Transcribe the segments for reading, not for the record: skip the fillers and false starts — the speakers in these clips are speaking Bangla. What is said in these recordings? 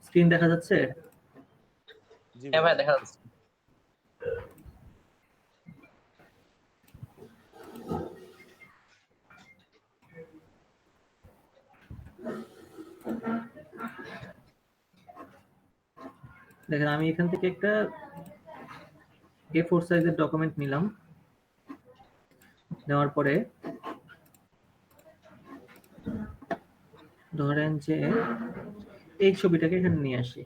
স্ক্রিন দেখা যাচ্ছে? হ্যাঁ ভাই দেখা যাচ্ছে। দেখেন আমি এখান থেকে একটা A4 সাইজের ডকুমেন্ট নিলাম, নেওয়ার পরে ধরেন যে এই ছবিটাকে এখানে নিয়ে আসি।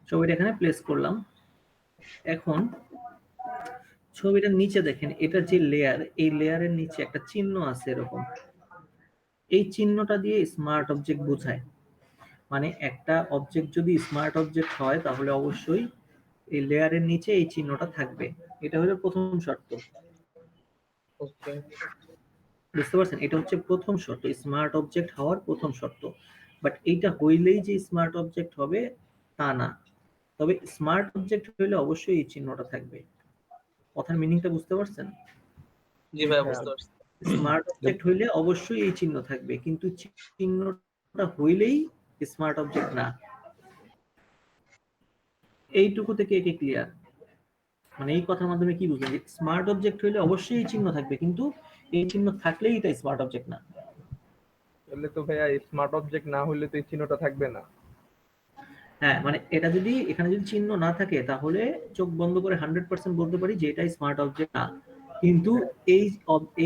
ছবিটা এখানে প্লেস করলাম। এখন ছবিটার নিচে দেখেন, এটা যে লেয়ার, এই লেয়ারের নিচে একটা চিহ্ন আছে এরকম। এই চিহ্নটা দিয়ে স্মার্ট অবজেক্ট বোঝায়। মানে একটা অবজেক্ট যদি স্মার্ট অবজেক্ট হয় তাহলে অবশ্যই এই লেয়ারের নিচে এই চিহ্নটা থাকবে। এটা হলো প্রথম শর্ত। ওকে, বুঝতে পারছেন? এটা হচ্ছে প্রথম শর্ত, স্মার্ট অবজেক্ট হওয়ার প্রথম শর্ত। বাট এইটা হইলেই যে স্মার্ট অবজেক্ট হবে তা না। তবে স্মার্ট অবজেক্ট হইলে অবশ্যই এই চিহ্নটা থাকবে। কথার মিনিংটা বুঝতে পারছেন? জি ভাই বুঝতে পারছি। স্মার্ট অবজেক্ট হইলে অবশ্যই এই চিহ্ন থাকবে, কিন্তু চিহ্নটা হইলেই স্মার্ট অবজেক্ট না। এইটুকু থেকে একে ক্লিয়ার? মানে এই কথার মাধ্যমে কি বুঝলেন? স্মার্ট অবজেক্ট হইলে অবশ্যই এই চিহ্ন থাকবে, কিন্তু এই চিহ্ন থাকলেই এটা স্মার্ট অবজেক্ট না। তাহলে তো ভাইয়া স্মার্ট অবজেক্ট না হলে তো এই চিহ্নটা থাকবে না। হ্যাঁ, মানে এটা যদি এখানে যদি চিহ্ন না থাকে তাহলে চোখ বন্ধ করে 100% বলতে পারি যে এটা স্মার্ট অবজেক্ট না। কিন্তু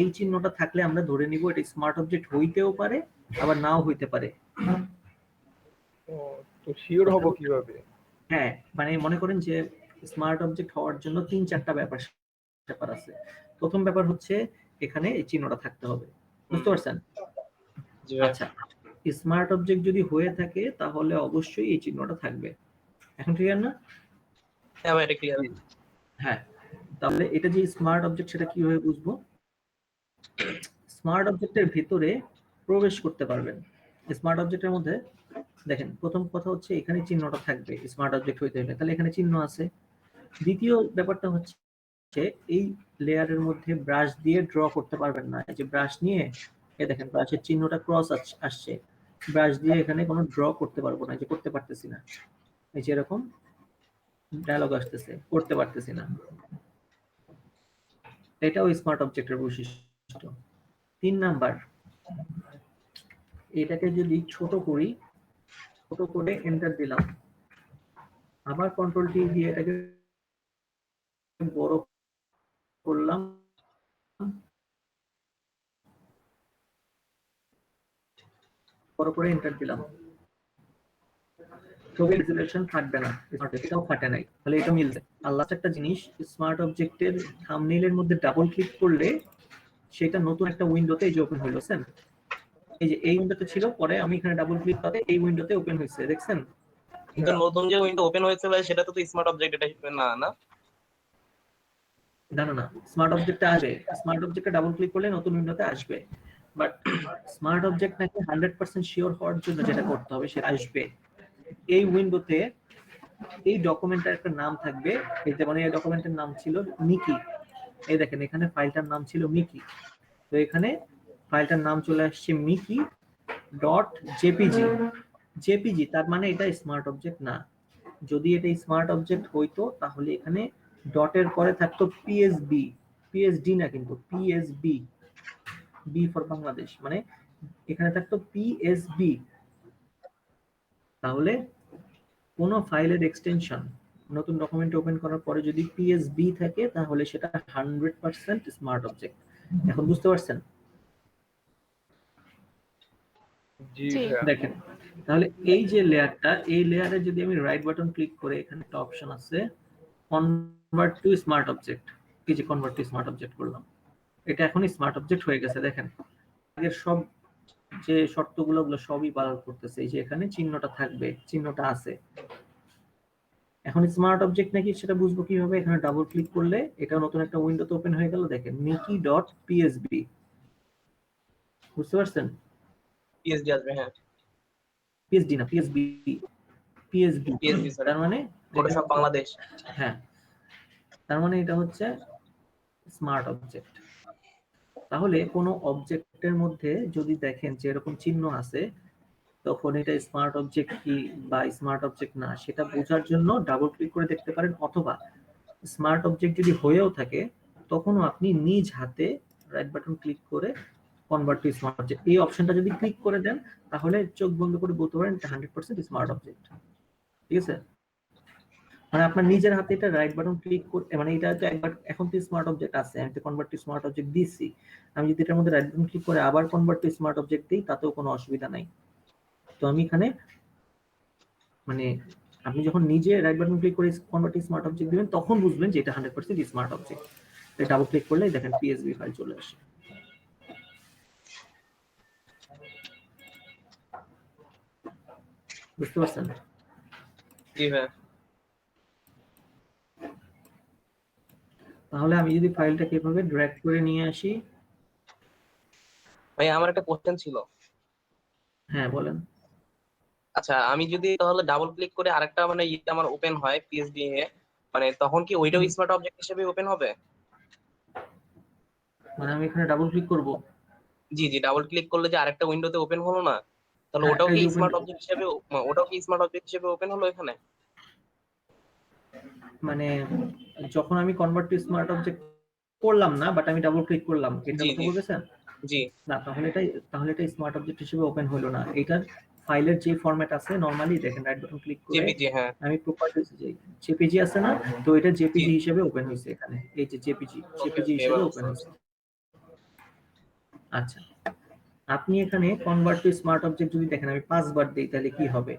এই চিহ্নটা থাকলে আমরা ধরে নিব এটা স্মার্ট অবজেক্ট হইতেও পারে, আবার নাও হইতে পারে। ও, তো শিওর হব কিভাবে? হ্যাঁ, মানে মনে করেন যে স্মার্ট অবজেক্ট হওয়ার জন্য 3-4টা ব্যাপার আছে। প্রথম ব্যাপার হচ্ছে এখানে এই চিহ্নটা থাকতে হবে। বুঝতে পারছেন? জি ভাই। আচ্ছা, স্মার্ট অবজেক্ট যদি হয়ে থাকে তাহলে অবশ্যই এই চিহ্নটা থাকবে। এখন ক্লিয়ার না? হ্যাঁ ভাই এটা ক্লিয়ার। হ্যাঁ, তাহলে এটা যে স্মার্ট অবজেক্ট সেটা কিভাবে বুঝবো? স্মার্ট অবজেক্টের ভিতরে প্রবেশ করতে পারবেন। স্মার্ট অবজেক্টের মধ্যে দেখেন, প্রথম কথা হচ্ছে এখানে চিহ্নটা থাকবে স্মার্ট অবজেক্ট হইতে হলে, তাহলে এখানে চিহ্ন আছে। দ্বিতীয় ব্যাপারটা হচ্ছে এই লেয়ারের মধ্যে ব্রাশ দিয়ে ড্র করতে পারবেন না। এই যে ব্রাশ নিয়ে এই দেখেন ব্রাশের চিহ্নটা ক্রস আসছে, ব্রাশ দিয়ে এখানে কোনো ড্র করতে পারবো না, যে করতে পারতেছি না। এই যে এরকম ডায়লগ আসতেছে, করতে পারতেছি না। এটাও স্মার্ট অবজেক্টের বৈশিষ্ট্য। 3 নাম্বার, এটাকে যদি ছোট করি, ছোট করে এন্টার দিলাম, আবার কন্ট্রোল টি দিয়ে এটাকে বড় করলাম, বড় করে এন্টার দিলাম, ছবির রেজোলিউশন থাকবে না, এটাও ফাটে নাই, তাহলে এটা মিলছে। আল্লাহ একটা জিনিস, স্মার্ট অবজেক্টের থাম্বনেইলের মধ্যে ডাবল ক্লিক করলে সেটা নতুন একটা উইন্ডোতে এই যে ওপেন হইলো। সেন এই যে এই উইন্ডোতে ছিল, পরে আমি এখানে ডাবল ক্লিক করে এই উইন্ডোতে ওপেন হয়েছে, দেখছেন? কিন্তু নতুন যে উইন্ডো ওপেন হয়েছে ভাই সেটা তো স্মার্ট অবজেক্ট এটা না না না না না, স্মার্ট অবজেক্টটা আসবে, স্মার্ট অবজেক্টে ডাবল ক্লিক করলে নতুন উইন্ডোতে আসবে। বাট স্মার্ট অবজেক্ট নাকি 100% শিওর হওয়ার জন্য যেটা করতে হবে সেটা আসবে এই উইন্ডোতে। এই ডকুমেন্টের একটা নাম থাকবে, এই যেমন এই ডকুমেন্টের নাম ছিল মিকি। এই দেখেন এখানে ফাইলটার নাম ছিল মিকি, তো এখানে ফাইলটার নাম চলে আসছে মিকি ডট জেপিজি। জেপিজি তার মানে এটা স্মার্ট অবজেক্ট না। যদি এটা স্মার্ট অবজেক্ট হইতো তাহলে এখানে ডটের পরে থাকতো পিএসবি, পিএসডি না, কিন্তু পিএসবি, বি ফর বাংলাদেশ, মানে এখানে থাকতো পিএসবি। তাহলে কোন ফাইলের এক্সটেনশন নতুন ডকুমেন্ট ওপেন করার পরে যদি পিএসবি থাকে তাহলে সেটা 100% স্মার্ট অবজেক্ট। এখন বুঝতে পারছেন? জি জি। ভাইয়া। দেখেন, তাহলে এই যে লেয়ারটা, এই লেয়ারে যদি আমি রাইট বাটন ক্লিক করে এখানে একটা অপশন আছে কনভার্ট টু স্মার্ট অবজেক্ট, এই যে কনভার্ট টু স্মার্ট অবজেক্ট করলাম, এটা এখন স্মার্ট অবজেক্ট হয়ে গেছে। দেখেন আগের সব যে শর্তগুলো ওগুলো সবই পালন করতেছে। এই যে এখানে চিহ্নটা থাকবে, চিহ্নটা আছে। এখন স্মার্ট অবজেক্ট নাকি সেটা বুঝবো কিভাবে? এখানে ডাবল ক্লিক করলে এটা নতুন একটা উইন্ডোতে ওপেন হয়ে গেল। দেখেন মিকি ডট পিএসবি, বুঝতে পারছেন? পিএসডি আসবে। হ্যাঁ পিএসডি না, পিএসবি। পিএসবি, পিএসবি সরি, তার মানে ফটোশপ বাংলাদেশ। হ্যাঁ, তার মানে এটা হচ্ছে স্মার্ট অবজেক্ট। তাহলে কোনো অবজেক্টের মধ্যে যদি দেখেন যে এরকম চিহ্ন আছে, তখন এটা স্মার্ট অবজেক্ট কি বা স্মার্ট অবজেক্ট না সেটা বোঝার জন্য ডাবল ক্লিক করে দেখতে পারেন, অথবা স্মার্ট অবজেক্ট যদি হয়েও থাকে তখনও আপনি নিজ হাতে রাইট বাটন ক্লিক করে কনভার্ট টু স্মার্ট অবজেক্ট এই অপশনটা যদি ক্লিক করে দেন, তাহলে চোখ বন্ধ করে বলতে পারেন এটা 100% স্মার্ট অবজেক্ট। ঠিক আছে, মানে আপনার নিজের হাতে এটা রাইট বাটন ক্লিক করে, মানে এটা তো একবার এখন তো স্মার্ট অবজেক্ট আছে, আমি তো কনভার্ট টু স্মার্ট অবজেক্ট দিছি, আমি যদি এটার মধ্যে রাইট বাটন ক্লিক করে আবার কনভার্ট টু স্মার্ট অবজেক্ট দিই তাতেও কোনো অসুবিধা নাই। তো আমি এখানে মানে আপনি যখন নিজে রাইট বাটন ক্লিক করে কনভার্ট টু স্মার্ট অবজেক্ট দিবেন তখন বুঝবেন যে এটা 100% স্মার্ট অবজেক্ট। ডাবল ক্লিক করলে দেখেন পিএসবি ফাইল চলে আসে। বুঝতে পারছেন? জি ভাই। তাহলে আমি যদি ফাইলটাকে এভাবে ড্র্যাগ করে নিয়ে আসি। ভাই আমার একটা কোশ্চেন ছিল। হ্যাঁ বলেন। আচ্ছা আমি যদি তাহলে ডাবল ক্লিক করে আরেকটা মানে আমার ওপেন হয় পিএসবি এ, মানে তখন কি ওইটাও স্মার্ট অবজেক্ট হিসেবে ওপেন হবে? মানে আমি এখানে ডাবল ক্লিক করব, জি জি, ডাবল ক্লিক করলে যে আরেকটা উইন্ডোতে ওপেন হলো না, তাহলে হ্যাঁ ওটাও এই কি যে স্মার্ট অবজেক্ট হিসেবে, ওটাও কি স্মার্ট অবজেক্ট হিসেবে ওপেন হলো এখানে? মানে যখন আমি কনভার্ট টু স্মার্ট অবজেক্ট করলাম না, বাট আমি ডাবল ক্লিক করলাম, এটার জি কথা জি বলতেছেন? জি না, তাহলে এটা স্মার্ট অবজেক্ট হিসেবে ওপেন হলো না। এটার ফাইলের যে ফরম্যাট আছে নরমালি দেখেন রাইট বাটন ক্লিক করে জেপিজি, হ্যাঁ আমি প্রপার্টিজ যে জেপিজি আছে না, তো এটা জি। জেপিজি হিসেবে ওপেন হয়েছে এখানে, এই যে জেপিজি ওকে জেপিজি ওকে, হিসেবে এবার ওপেন বুঝতে হয়েছে। পারছি। আচ্ছা, আপনি এখানে কনভার্ট টু স্মার্ট অবজেক্ট যদি দেখেন আমি 5 বার দেই তাহলে কি হবে?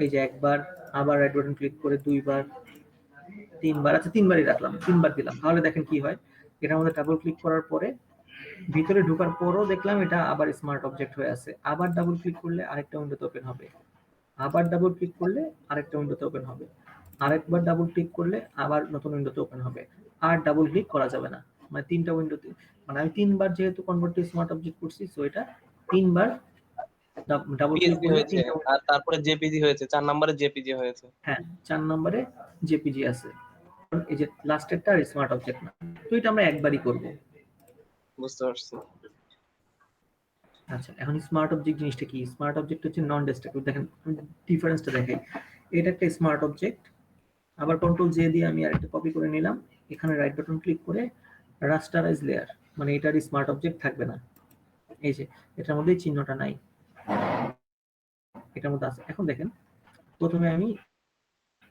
এই যে একবার, আবার রাইট বাটন ক্লিক করে 2 বার, 3 বার, আচ্ছা 3 বারই রাখলাম, 3 বার দিলাম, তাহলে দেখেন কি হয়। এটার মধ্যে ডাবল ক্লিক করার পরে ভিতরে ঢোকার পরও দেখলাম এটা আবার স্মার্ট অবজেক্ট হয়ে আছে। আবার ডাবল ক্লিক করলে আরেকটা উইন্ডোতে ওপেন হবে, আবার ডাবল ক্লিক করলে আরেকটা উইন্ডোতে ওপেন হবে, আরেকবার ডাবল ক্লিক করলে আবার নতুন উইন্ডোতে ওপেন হবে। আর ডাবল ক্লিক করা যাবে না, মানে 3টা উইন্ডোতে, মানে আমি 3 বার যেহেতু কনভার্ট টু স্মার্ট অবজেক্ট করছি, সো এটা 3 বার ডাবল ক্লিক পিএসবি করলে হয়েছে 3টা আর তারপরে জেপিজি হয়েছে, 4 নম্বরে জেপিজি হয়েছে। হ্যাঁ 4 নম্বরে জেপিজি আছে, এই যে লাস্টেরটা আর স্মার্ট অবজেক্ট না। তো এটা আমরা একবারই করব। বুঝতে পারছি। আচ্ছা, এখন স্মার্ট অবজেক্ট জিনিসটা কি? স্মার্ট অবজেক্ট হচ্ছে নন ডিস্ট্রাকটিভ। দেখেন ডিফারেন্সটা দেখাই, এটা একটা স্মার্ট অবজেক্ট, আবার কন্ট্রোল জে দিয়ে আমি আরেকটা কপি করে নিলাম, এখানে রাইট বাটন ক্লিক করে রাস্টারাইজ লেয়ার, মানে এটার স্মার্ট অবজেক্ট থাকবে না। এই যে এটার মধ্যে চিহ্নটা নাই, এটার মধ্যে আছে। এখন দেখেন প্রথমে আমি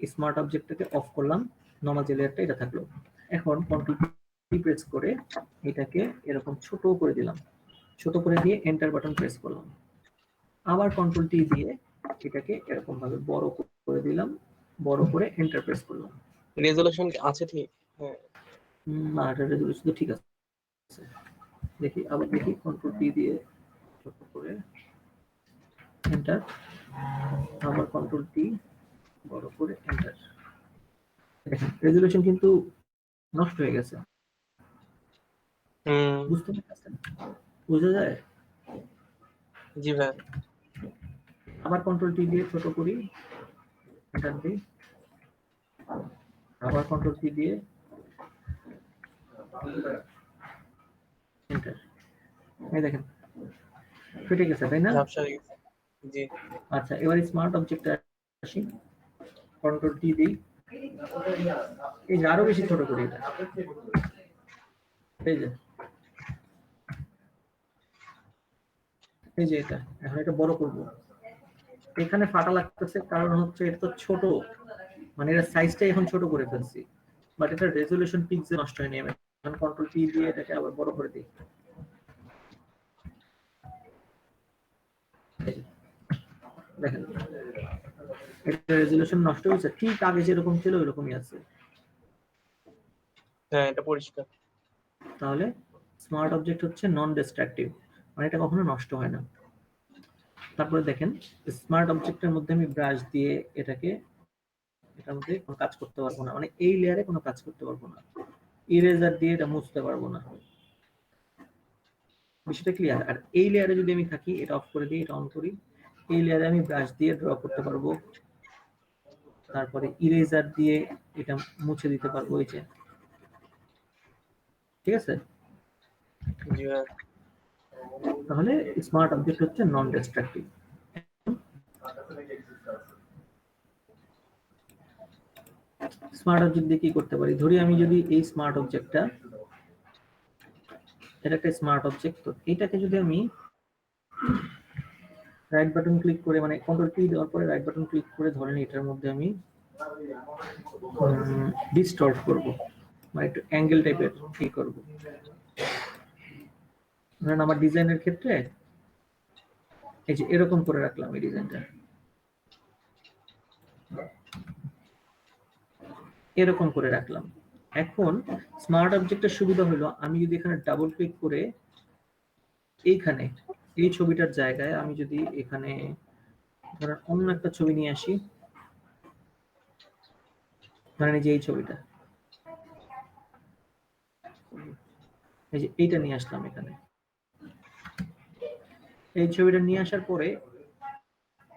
স্মার্ট অবজেক্টটাকে অফ করলাম, নরমাল যে লেয়ারটা এটা থাকলো। এখন কন্ট্রোল পি প্রেস করে এটাকে এরকম ছোট করে দিলাম, ছোট করে দিয়ে এন্টার বাটন প্রেস করলাম, আবার কন্ট্রোল টি দিয়ে এটাকে এরকম ভাবে বড় করে দিলাম, বড় করে এন্টার প্রেস করলাম। রেজোলিউশন আছে ঠিক? হ্যাঁ না, এটা রেজোলিউশন তো ঠিক আছে। দেখি আবার দেখি, কন্ট্রোল টি দিয়ে ছোট করে এন্টার, আবার কন্ট্রোল টি বড় করে এন্টার। দেখেন রেজোলিউশন কিন্তু নষ্ট হয়ে গেছে, হুম। বুঝতে পারছেন? বোঝা যায়? জি ভাই। আবার কন্ট্রোল টি দিয়ে ছোট করি, এন্টার দিই, আবার কন্ট্রোল টি দিয়ে এন্টার। এই দেখেন ফেটে গেছে, তাই না? ঝাপসা হয়ে গেছে। জি। আচ্ছা, এবার স্মার্ট অবজেক্টে আসি, কন্ট্রোল টি দিই, এই যে আরো বেশি ছোট করি এটা, এই যে এটা, এখন এটা বড় করব। এখানে ফাটা লাগতেছে কারণ হচ্ছে এটা তো ছোট, মানে এর সাইজটা এখন ছোট করে ফেলছি, বাট এটা রেজোলিউশন পিক্সেল নষ্ট হয়নি। আমি এখন কন্ট্রোল টি দিয়ে এটাকে আবার বড় করে দিই, দেখেন এটা রেজোলিউশন নষ্ট হয়েছে, ঠিক আগে যেরকম ছিল ওইরকমই আছে। হ্যাঁ এটা পরিষ্কার। তাহলে স্মার্ট অবজেক্ট হচ্ছে নন ডিস্ট্রাকটিভ, মানে এটা কখনো নষ্ট হয় না। তারপরে দেখেন স্মার্ট অবজেক্টের মধ্যে আমি ব্রাশ দিয়ে এটার মধ্যে কোনো কাজ করতে পারবো না, মানে এই লেয়ারে কোনো কাজ করতে পারবো না, ইরেজার দিয়ে এটা মুছতে পারবো না। বিষয়টা ক্লিয়ার? আর এই লেয়ারে যদি আমি থাকি, এটা অফ করে দিই, এটা অন করি, এই লেয়ারে আমি ব্রাশ দিয়ে ড্র করতে পারবো, তারপরে ইরেজার দিয়ে এটা মুছে দিতে পারবো, এই যে, ঠিক আছে। জি ভাইয়া। তাহলে স্মার্ট অবজেক্ট হচ্ছে নন ডিস্ট্রাকটিভ। স্মার্ট অবজেক্ট দিয়ে কি করতে পারি? ধরি আমি যদি এই স্মার্ট অবজেক্টটা, এটা একটা স্মার্ট অবজেক্ট, তো এটাকে যদি আমি রাইট বাটন ক্লিক করে, মানে কন্ট্রোল কি দেওয়ার পরে রাইট বাটন ক্লিক করে ধরেন এটার মধ্যে আমি ডিস্টর্ট করব, মানে একটু অ্যাঙ্গেল টাইপের কি করব। ধরেন আমার ডিজাইনের ক্ষেত্রে এই যে এরকম করে রাখলাম এই ডিজাইনটা, এরকম করে রাখলাম। এখন স্মার্ট অবজেক্টের সুবিধা হলো আমি যদি এখানে ডাবল ক্লিক করে এইখানে এই ছবিটার জায়গায় আমি যদি এখানে ধরেন অন্য একটা ছবি নিয়ে আসি, ধরেন এই যে এই ছবিটা, এই যে এইটা নিয়ে আসলাম এখানে, এই ছবিটা নিয়ে আসার পরে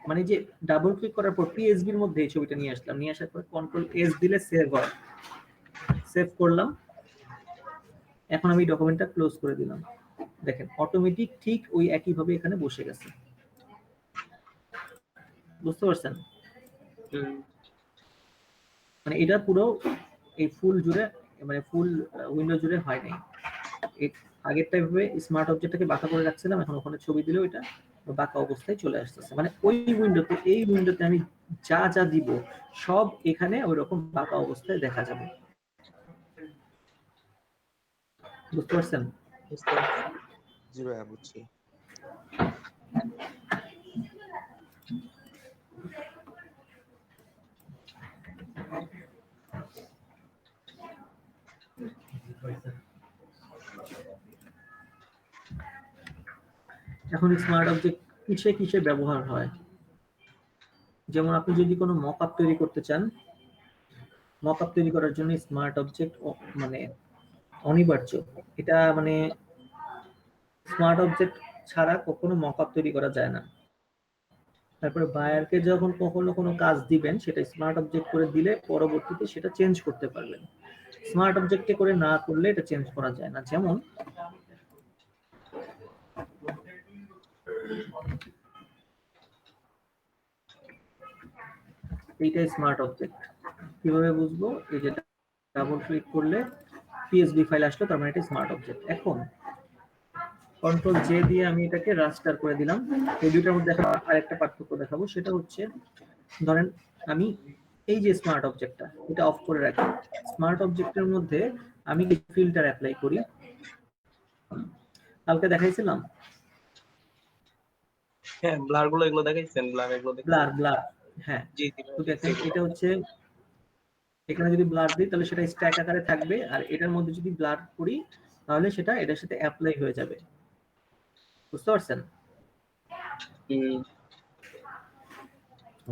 মানে যে ডাবল ক্লিক করার পর পিএসবির মধ্যে এই ছবিটা নিয়ে আসলাম, নিয়ে আসার পর কন্ট্রোল এস দিলে সেভ হয়, সেভ করলাম। এখন আমি ডকুমেন্টটা ক্লোজ করে দিলাম, দেখেন অটোমেটিক ঠিক ওই একই ভাবে এখানে বসে গেছে, বুঝতে পারছেন? মানে এটা পুরো এই ফুল জুড়ে, মানে ফুল উইন্ডো জুড়ে হয় নাই। আগেরটা ভাবে স্মার্ট অবজেক্টটাকে বাঁকা করে রাখছিলাম, এখন ওখানে ছবি দিলেও এটা বাঁকা অবস্থায় চলে আসতেছে, মানে ওই উইন্ডোতে, এই উইন্ডোতে আমি যা যা দিব সব এখানে ওই রকম বাঁকা অবস্থায় দেখা যাবে, বুঝতে পারছেন? জি ভাইয়া বুঝছি। এখন স্মার্ট অবজেক্ট কিসে কিসে ব্যবহার হয়? যেমন আপনি যদি কোনো মকআপ তৈরি করতে চান, মকআপ তৈরি করার জন্য স্মার্ট অবজেক্ট মানে অনিবার্য। এটা মানে স্মার্ট অবজেক্ট ছাড়া কখনো মকআপ তৈরি করা যায় না। তারপরে বায়ারকে যখন কখনো কোনো কাজ দিবেন সেটা স্মার্ট অবজেক্ট করে দিলে পরবর্তীতে সেটা চেঞ্জ করতে পারবেন। স্মার্ট অবজেক্টে করে না করলে এটা চেঞ্জ করা যায় না। যেমন এইটা স্মার্ট অবজেক্ট, কিভাবে বুঝবো? এই যে ডাবল ক্লিক করলে পিএসডি ফাইল আসলো, তার মানে এটা স্মার্ট অবজেক্ট। এখন কন্ট্রোল জে দিয়ে আমি এটাকে রাস্টার করে দিলাম। এই দুইটার মধ্যে এখন আরেকটা পার্থক্য দেখাবো, সেটা হচ্ছে ধরেন আমি এই যে স্মার্ট অবজেক্টটা এটা অফ করে রাখি, স্মার্ট অবজেক্টের মধ্যে আমি ফিল্টার অ্যাপ্লাই করি, কালকে দেখাইছিলাম। হ্যাঁ, ব্লার গুলো এগুলো দেখাইছেন, ব্লার এগুলো ব্লার ব্লার, হ্যাঁ। জি জি তো দেখেন এটা হচ্ছে, এখানে যদি ব্লার দিই তাহলে সেটা স্ট্যাক আকারে থাকবে, আর এটার মধ্যে যদি ব্লার করি তাহলে সেটা এটার সাথে অ্যাপ্লাই হয়ে যাবে, বুঝতে পারছেন?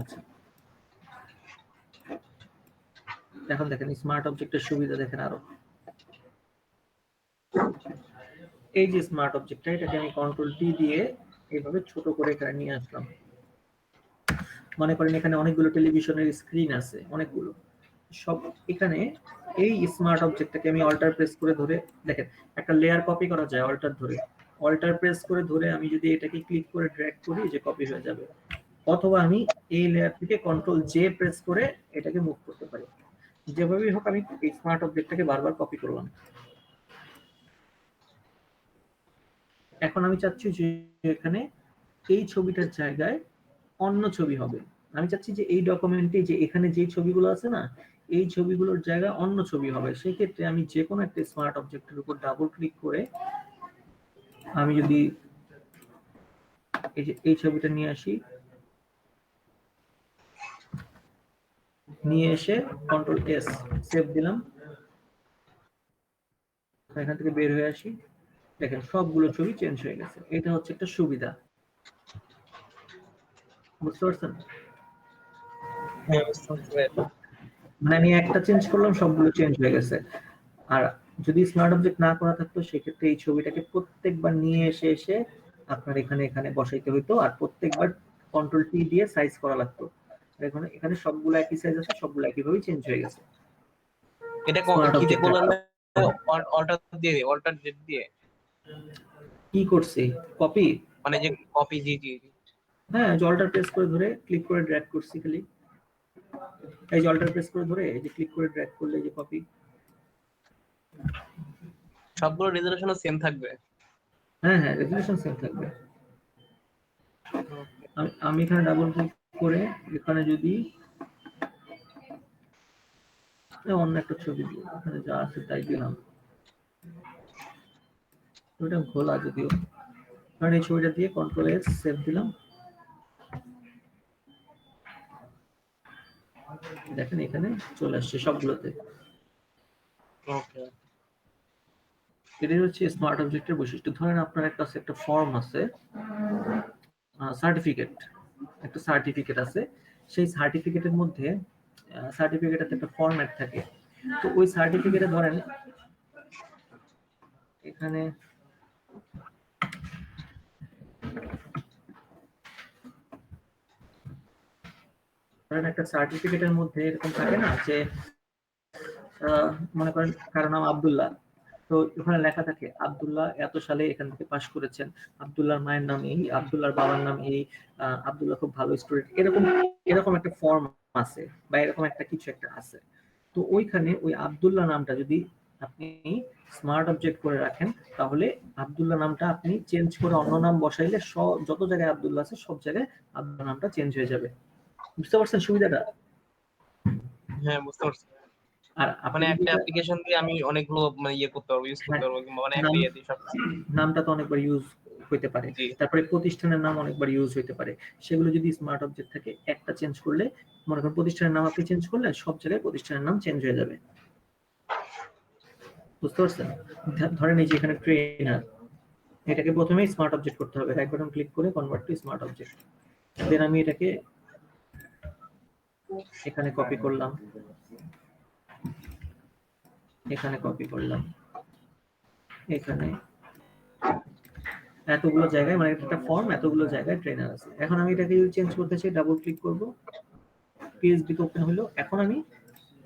আচ্ছা, এখন দেখেন স্মার্ট অবজেক্টের সুবিধা দেখেন আরো। এই যে স্মার্ট অবজেক্টটা, এটাকে আমি কন্ট্রোল টি দিয়ে এইভাবে ছোট করে এখানে নিয়ে আসলাম। মনে করেন এখানে অনেকগুলো টেলিভিশনের স্ক্রিন আছে, অনেকগুলো, সব এখানে এই স্মার্ট অবজেক্টটাকে আমি অল্টার প্রেস করে ধরে, দেখেন একটা লেয়ার কপি করা যায় অল্টার ধরে, অল্টার প্রেস করে ধরে আমি যদি এটাকে ক্লিক করে ড্র্যাগ করি যে কপি হয়ে যাবে, অথবা আমি এই লেয়ার থেকে কন্ট্রোল জে প্রেস করে এটাকে মুভ করতে পারি। যেভাবেই হোক আমি এই স্মার্ট অবজেক্টটাকে বারবার কপি করলাম। এখন আমি চাচ্ছি যে এখানে এই ছবিটার জায়গায় অন্য ছবি হবে। আমি চাচ্ছি যে এই ডকুমেন্টে যে এখানে যে ছবিগুলো আছে না, এই ছবিগুলোর জায়গায় অন্য ছবি হবে। সেক্ষেত্রে আমি যে কোনো একটা স্মার্ট অবজেক্টের উপর ডাবল ক্লিক করে আমি যদি এই যে এই ছবিটা নিয়ে আসি, নিয়ে এসে কন্ট্রোল এস সেভ দিলাম, এখান থেকে বের হয়ে আসি, দেখেন সবগুলো ছবি চেঞ্জ হয়ে গেছে। এটা হচ্ছে একটা সুবিধা, বুঝতে পারছেন? মানে আমি একটা চেঞ্জ করলাম, সবগুলো চেঞ্জ হয়ে গেছে। আর যদি স্মার্ট অবজেক্ট না করা থাকতো সেক্ষেত্রে এই ছবিটাকে প্রত্যেকবার নিয়ে এসে আপনার এখানে এখানে বসাইতে হইতো, আর প্রত্যেকবার কন্ট্রোল টি দিয়ে সাইজ করা লাগতো। এখন এখানে সবগুলো একই সাইজ আছে, সবগুলো একইভাবে চেঞ্জ হয়ে গেছে। এটা স্মার্ট কি দিয়ে অবজেক্ট করলেন? অল্টার জেড দিয়ে কি করছি, কপি। মানে যে কপি, জি জি জি। হ্যাঁ, জলটার প্রেস করে ধরে ক্লিক করে ড্র্যাগ করছি খালি। এই জলটার প্রেস করে ধরে এই যে ক্লিক করে ড্র্যাগ করলে এই যে কপি। সবগুলো রেজলিউশনও সেম থাকবে? হ্যাঁ হ্যাঁ, রেজলিউশন সেম থাকবে। আমি এখানে ডাবল ক্লিক করে এখানে যদি অন্য একটা ছবি দিই, এখানে যা আছে তাই দিলাম। ওটা ঘোলা যদিও, কারণ এই ছবিটা দিয়ে কন্ট্রোল এস সেভ দিলাম। দেখেন এখানে চলে আসছে সবগুলোতে। ওকে। এটাই হচ্ছে স্মার্ট অবজেক্টের বৈশিষ্ট্য। ধরেন আপনার কাছে একটা ফর্ম আছে, একটা সার্টিফিকেট আছে, সেই সার্টিফিকেটের মধ্যে সার্টিফিকেটের একটা ফরম্যাট থাকে। তো ওই সার্টিফিকেটে ধরেন এখানে একটা সার্টিফিকেটের মধ্যে এরকম থাকে না যে মনে করেন কারো নাম আব্দুল্লাহ, তো ওখানে লেখা থাকে আব্দুল্লাহ এত সালে এখান থেকে পাশ করেছেন, আব্দুল্লাহর মায়ের নাম এই, আব্দুল্লাহর বাবার নাম এই, আব্দুল্লাহ খুব ভালো স্টুডেন্ট, এরকম এরকম একটা ফর্ম আছে বা এরকম একটা কিছু একটা আছে। তো ওইখানে ওই আব্দুল্লাহ নামটা যদি আপনি স্মার্ট অবজেক্ট করে রাখেন, তাহলে আব্দুল্লাহ নামটা আপনি চেঞ্জ করে অন্য নাম বসাইলে যত জায়গায় আব্দুল্লাহ আছে সব জায়গায় আব্দুল্লাহ নামটা চেঞ্জ হয়ে যাবে। বুঝতে পারছেন সুবিধাটা? হ্যাঁ, বুঝতে পারছি। আর মানে আপনি একটা অ্যাপ্লিকেশন দিয়ে আমি অনেকগুলো মানে ইয়ে করতে পারবো, ইউজ করতে পারবো, কিংবা মানে একটা ইয়ে দিয়ে সব। নামটা তো অনেকবার ইউজ হইতে পারে, জি। তারপরে প্রতিষ্ঠানের নাম অনেকবার ইউজ হইতে পারে। সেগুলো যদি স্মার্ট অবজেক্ট থাকে, একটা চেঞ্জ করলে, মনে করেন প্রতিষ্ঠানের নাম আপনি চেঞ্জ করলে সব জায়গায় প্রতিষ্ঠানের নাম চেঞ্জ হয়ে যাবে। বুঝতে পারছেন? ধরেন এই যে এখানে ট্রেনার, এটাকে প্রথমেই স্মার্ট অবজেক্ট করতে হবে। রাইট বাটন ক্লিক করে কনভার্ট টু স্মার্ট অবজেক্ট। দেন আমি এটাকে এখানে কপি করলাম, এখানে কপি করলাম, এখানে এতগুলো জায়গায়, মানে একটা ফর্ম এতগুলো জায়গায় ট্রেনার আছে। এখন আমি এটাকে চেঞ্জ করতে চাই, ডাবল ক্লিক করব, পিএইচডি ওপেন হলো। এখন আমি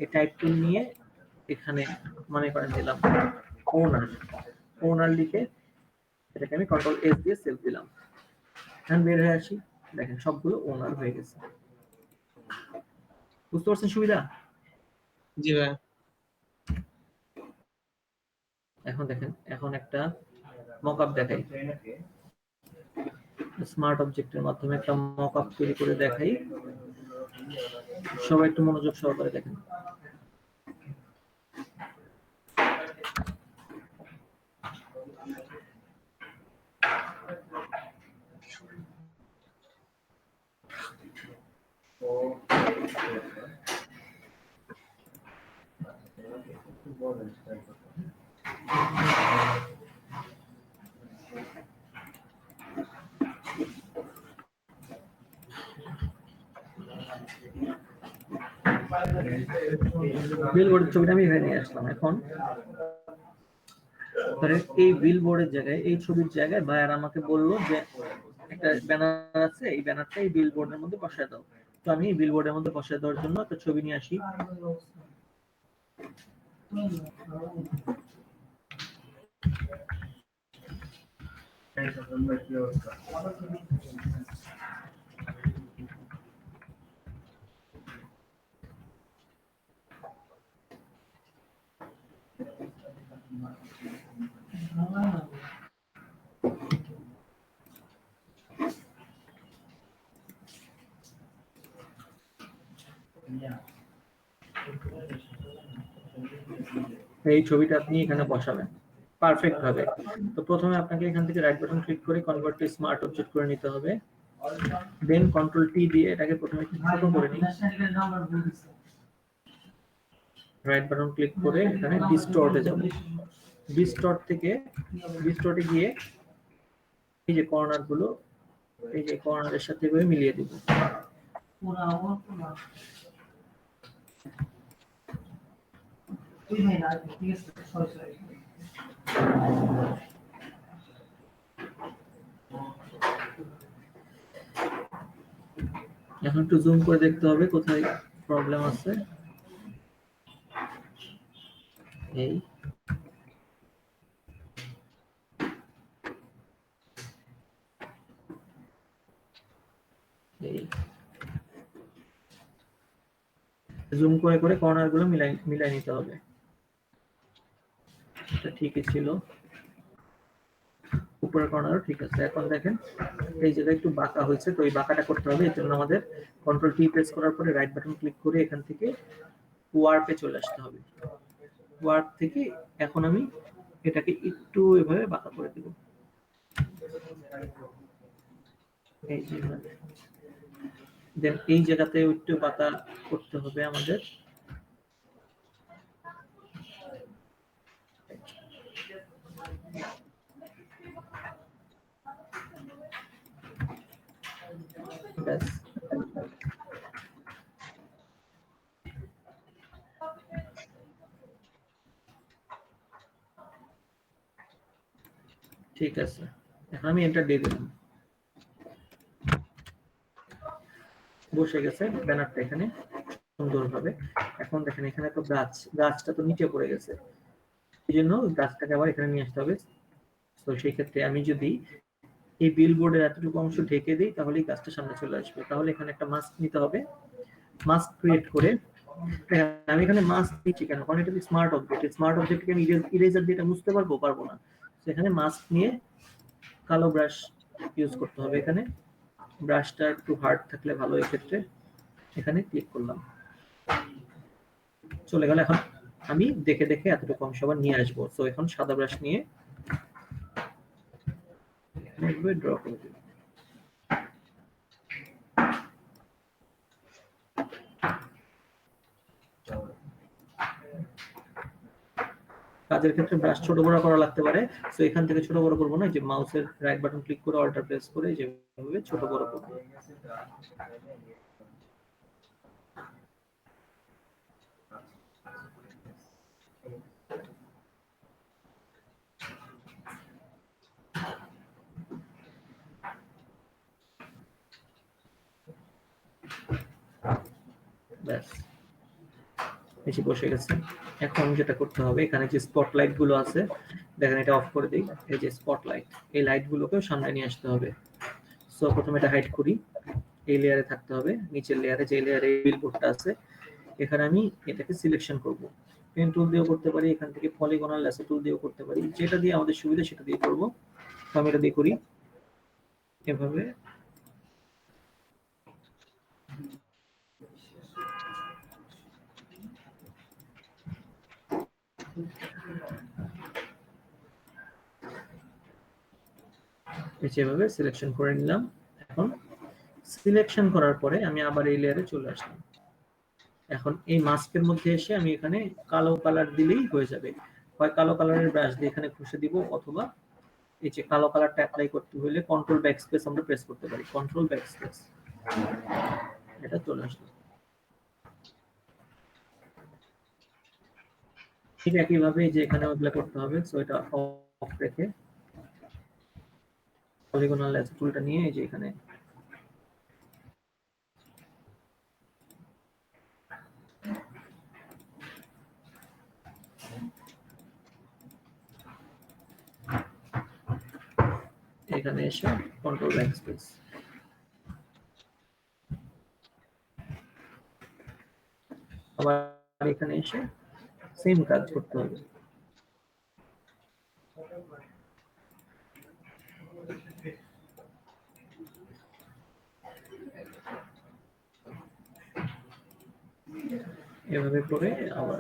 এই টাইপ টুল নিয়ে এখানে মনে করেন দিলাম ওনার লিখে এটাকে আমি কন্ট্রোল এস দিয়ে সেভ দিলাম। এখন বের হয়ে আসি, দেখেন সবগুলো ওনার হয়ে গেছে। বুঝতে পারছেন সুবিধা? জি ভাই। এখন দেখেন, এখন একটা মকআপ দেখাই, স্মার্ট অবজেক্টের মাধ্যমে একটা মকআপ তৈরি করে দেখাই। সবাই একটু মনোযোগ সহকারে দেখেন। বিলবোর্ডের ছবিটা আমি এখানে নিয়ে আসলাম। এখন ধরেন এই বিলবোর্ডের জায়গায়, এই ছবির জায়গায় ভাইয়ার আমাকে বললো যে একটা ব্যানার আছে, এই ব্যানারটা এই বিলবোর্ডের মধ্যে বসায় দাও। তো আমি বিলবোর্ডের মধ্যে বসায় দেওয়ার জন্য একটা ছবি নিয়ে আসি। এই ছবিটা আপনি এখানে বসাবেন পারফেক্ট ভাবে। তো প্রথমে আপনাকে এখান থেকে রাইট বাটন ক্লিক করে কনভার্ট টু স্মার্ট অবজেক্ট করে নিতে হবে। দেন কন্ট্রোল টি দিয়ে এটাকে প্রথমে একটু ছোট করে নিন। রাইট বাটন ক্লিক করে এখানে ডিস্টর্টে যাব। ডিস্টর্টে গিয়ে এই যে কর্নার গুলো, এই যে কর্নারের সাথে করে মিলিয়ে দিব। এখন একটু জুম করে দেখতে হবে কোথায় প্রবলেম আছে। এই এই জুম করে করে কর্নার গুলো মিলাই নিতে হবে। এটা ঠিকই ছিল, উপরের কর্নারও ঠিক আছে। এখন দেখেন এই জায়গায় একটু বাঁকা হয়েছে, তো এই বাঁকাটা করতে হবে। এর জন্য আমাদের কন্ট্রোল টি প্রেস করার পরে রাইট বাটন ক্লিক করে এখান থেকে ওয়ার্পে চলে আসতে হবে। ওয়ার্প থেকে এখন আমি এটাকে একটু এভাবে বাঁকা করে দেব। এই যে দেন এই জায়গাতে একটু বাঁকা করতে হবে আমাদের। ব্যাস ঠিক আছে, এখন আমি এন্টার দিয়ে দিলাম, বসে গেছে ব্যানারটা এখানে সুন্দরভাবে। এখন দেখেন এখানে তো গাছটা তো নিচে পড়ে গেছে, এই জন্য গাছটাকে আবার এখানে নিয়ে আসতে হবে। তো সেই ক্ষেত্রে আমি যদি এই বিলবোর্ডের এতটুকু অংশ ঢেকে দিই তাহলেই গাছটা সামনে চলে আসবে। তাহলে এখানে একটা মাস্ক নিতে হবে। মাস্ক ক্রিয়েট করে আমি এখানে মাস্ক দিচ্ছি কেন, কারণ এটা স্মার্ট অবজেক্ট। স্মার্ট অবজেক্টকে আমি ইরেজার দিয়ে এটা মুছতে পারবো না। সেখানে মাস্ক নিয়ে কালো ব্রাশ ইউজ করতে হবে। এখানে ব্রাশটা একটু হার্ড থাকলে ভালো। এক্ষেত্রে এখানে ক্লিক করলাম, চলে গেল। এখন আমি দেখে দেখে এতটুকু অংশ আবার নিয়ে আসবো। তো এখন সাদা ব্রাশ নিয়ে ড্র করে দেব। কাজের ক্ষেত্রে ব্রাশ ছোট বড় করা লাগতে পারে, তো এখান থেকে ছোট বড় করবো না, যে মাউসের রাইট বাটন ক্লিক করে অল্টার প্রেস করে যেভাবে ছোট বড় করবো। ব্যাস এসে বসে গেছে। এখন যেটা করতে হবে, এখানে যে স্পটলাইট গুলো আছে দেখেন, এটা অফ করে দিই। এই যে স্পটলাইট, এই লাইট গুলোকেও সামনে নিয়ে আসতে হবে। সো প্রথমে এটা হাইড করি, এই লেয়ারে থাকতে হবে। নিচের লেয়ারে, যে লেয়ারে বিলবোর্ডটা আছে, এখানে আমি এটাকে সিলেকশন করব। পেন টুল দিয়েও করতে পারি, এখান থেকে পলিগনাল ল্যাসো টুল দিয়েও করতে পারি, যেটা দিয়ে আমাদের সুবিধা সেটা দিয়ে করব। তো আমি এটা দিয়ে করি এভাবে। এভাবে সিলেকশন করে নিলাম। এখন সিলেকশন করার পরে আমি আবার এই লেয়ারে চলে আসলাম। এখন এই মাস্কের মধ্যে এসে আমি এখানে কালো কালার দিলেই হয়ে যাবে। হয় কালো কালারের ব্রাশ দিয়ে এখানে ঘষে দিব, অথবা এই যে কালো কালারটা অ্যাপ্লাই করতে হলে কন্ট্রোল ব্যাকস্পেস আমরা প্রেস করতে পারি। কন্ট্রোল ব্যাকস্পেস, এটা চলে আসলো। ঠিক একইভাবে যে এখানে ওগুলা করতে হবে। সো এটা অফ রেখে পলিগনাল ল্যাসো টুলটা নিয়ে এই যে এখানে এখানে এসে কন্ট্রোল ব্যাকস্পেস, আবার এখানে এসে সেম কাজ করতে হবে। এভাবে করে আবার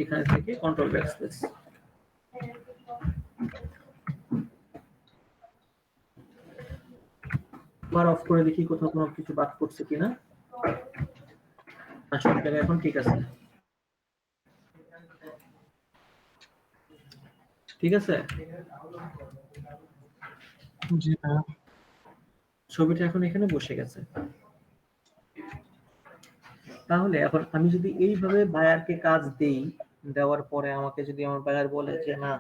এখানে থেকে কন্ট্রোল ব্যাকস্পেস। আবার অফ করে দেখি কোথাও কোনো কিছু বাদ পড়ছে কিনা। সব জায়গায় এখন ঠিক আছে। ঠিক আছে, ছবিটা এখন এখানে বসে গেছে। তাহলে এখন আমি যদি এইভাবে বায়ারকে কাজ দেই, দেওয়ার পরে আমাকে যদি আমার বায়ার বলে যে না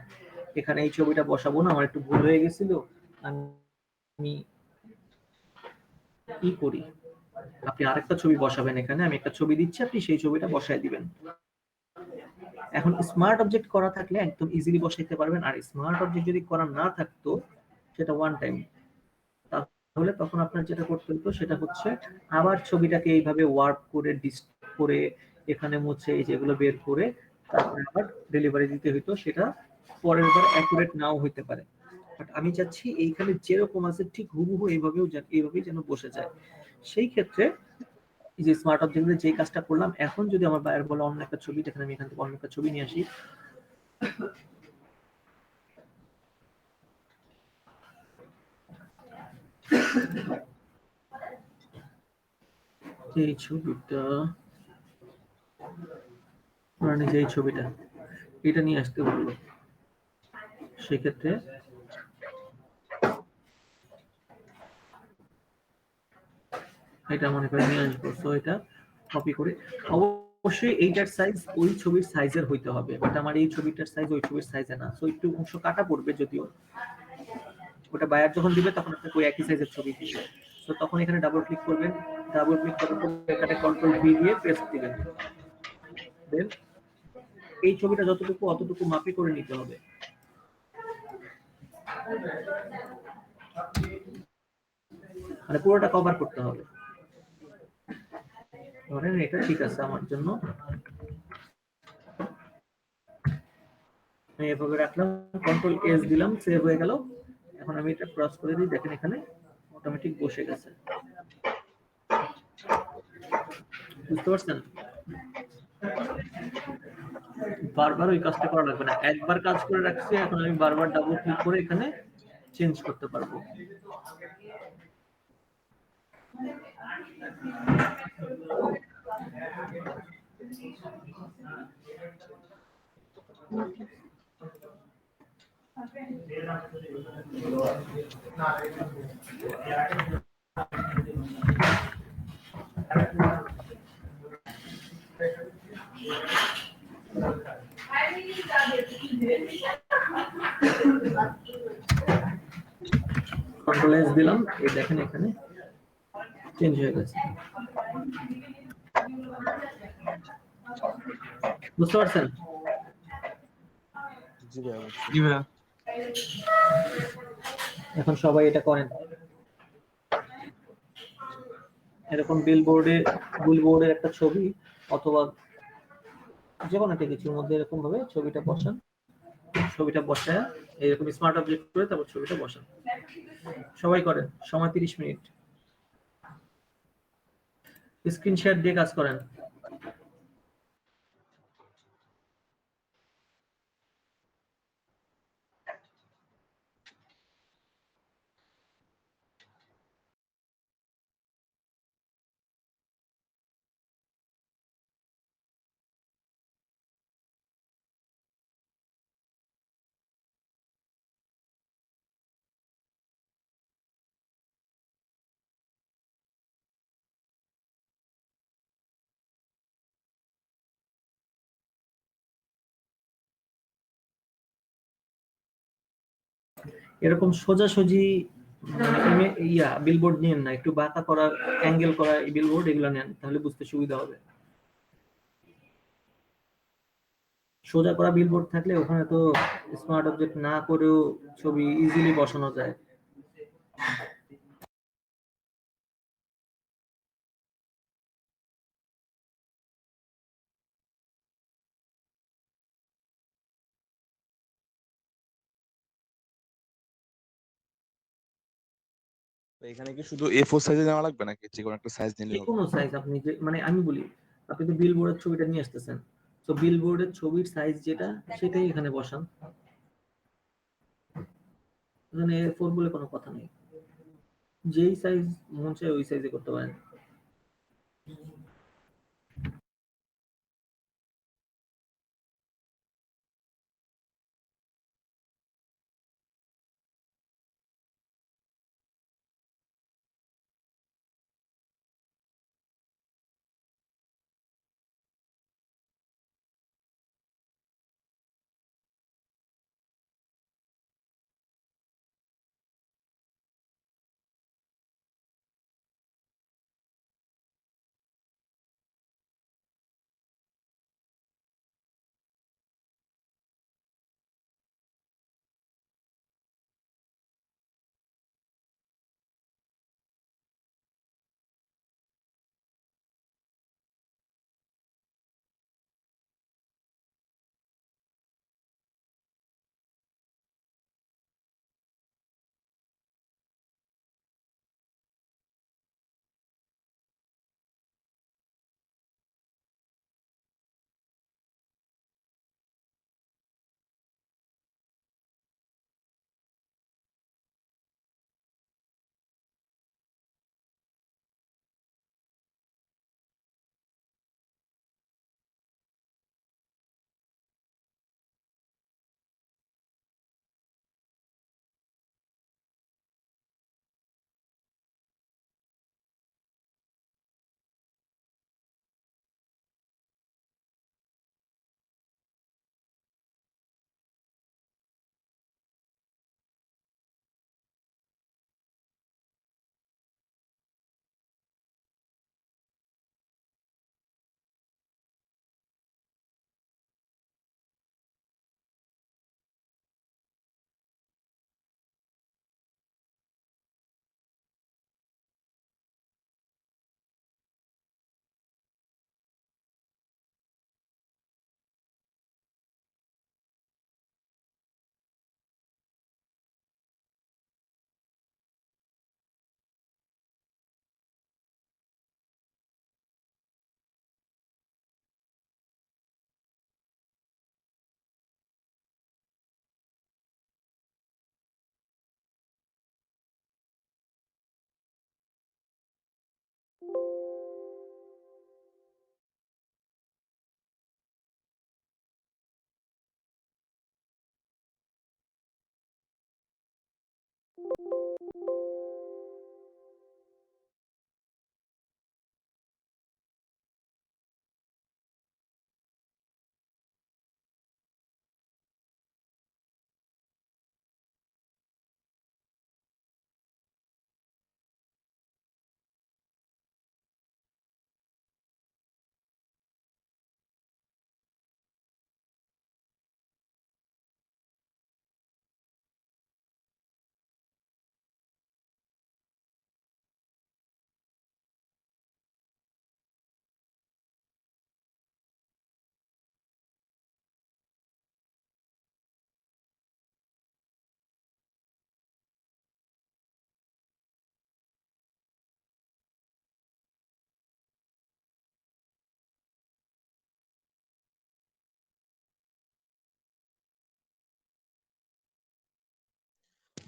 এখানে এই ছবিটা বসাবো না, আমার একটু ভুল হয়ে গেছিল, আমি কি করি, আপনি আরেকটা ছবি বসাবেন এখানে, আমি একটা ছবি দিচ্ছি, আপনি সেই ছবিটা বসায় দিবেন। এখন স্মার্ট অবজেক্ট করা থাকলে একদম ইজিলি বসাইতে পারবেন, আর স্মার্ট অবজেক্ট যদি করা না থাকতো সেটা ওয়ান টাইম, তাহলে তখন আপনার যেটা করতে হতো সেটা হচ্ছে আবার ছবিটাকে এইভাবে ওয়ার্প করে ডিস্টর্ব করে এখানে মুছে এই যেগুলো বের করে তারপরে আবার ডেলিভারি দিতে হতো, সেটা পরের বার অ্যাকুরেট নাও হইতে পারে। বাট আমি চাচ্ছি এইখানে যেরকম আছে ঠিক হুবহু এইভাবেই যেন বসে যায়। সেই ক্ষেত্রে এই যে স্মার্ট অবজেক্টে যে কাজটা করলাম, এখন যদি আমার বায়ার বলে অন্য একটা ছবি, দেখেন আমি এখান থেকে অন্য একটা ছবি নিয়ে আসি, এই ছবিটা মানে যে এই ছবিটা এটা নিয়ে আসতে বললো, সেক্ষেত্রে এটা মনে করে নিয়ে আসবো। তো এটা কপি করে অবশ্যই এইটার সাইজ ওই ছবির সাইজের হইতে হবে, বাট আমার এই ছবিটার সাইজ ওই ছবির সাইজে না, তো একটু অংশ কাটা পড়বে যদিও। ওটা বায়ার যখন দিবে তখন আপনাকে ওই একই সাইজের ছবি দিবে। তো তখন এখানে ডাবল ক্লিক করবেন, ডাবল ক্লিক করার পর এখানে কন্ট্রোল ভি দিয়ে পেস্ট দিবেন, দেন এই ছবিটা যতটুকু অতটুকু মাপি করে নিতে হবে। মানে পুরোটা কভার করতে হবে। ধরেন এটা ঠিক আছে আমার জন্য, আমি এভাবে রাখলাম, কন্ট্রোল এস দিলাম, সেভ হয়ে গেল। এখন আমি এটা ক্রস করে দিই, দেখেন এখানে অটোমেটিক বসে গেছে। বুঝতে পারছেন? বারবার ওই কাজটা করা লাগবে না, একবার কাজ করে রাখছি, এখন আমি বারবার ডাবল ক্লিক করে এখানে চেঞ্জ করতে পারবো। কন্ট্রোল এস দিলাম, এই দেখেন এখানে চেঞ্জ হয়ে গেছে। বুঝতে পারছেন? জি ভাইয়া বুঝছি। জি ভাইয়া। এখন সবাই এটা করেন। এরকম বিলবোর্ডের একটা ছবি অথবা যে কোনো একটা কিছুর মধ্যে এরকম ভাবে ছবিটা বসান, ছবিটা বসায় এরকম স্মার্ট অবজেক্ট করে তারপর ছবিটা বসান। সবাই করেন, সময় 30 মিনিট। স্ক্রিন শেয়ার দিয়ে কাজ করেন। এরকম সোজাসুজি মানে বিলবোর্ড নিয়েন না, একটু বাঁকা করা, অ্যাঙ্গেল করা এই বিলবোর্ড এগুলো নেন, তাহলে বুঝতে সুবিধা হবে। সোজা করা বিলবোর্ড থাকলে ওখানে তো স্মার্ট অবজেক্ট না করেও ছবি ইজিলি বসানো যায়। তো এখানে কি শুধু A4 সাইজে নেওয়া লাগবে নাকি যে কোনো একটা সাইজ যে নিলেই হবে? কোনো সাইজ, আপনি যে মানে আমি বলি আপনি তো বিলবোর্ডের ছবিটা নিয়ে আসতেছেন, তো বিলবোর্ডের ছবির সাইজ যেটা সেটাই এখানে বসান, এখানে A4 বলে কোনো কথা নেই, যেই সাইজ মন চায় ওই সাইজে করতে পারেন।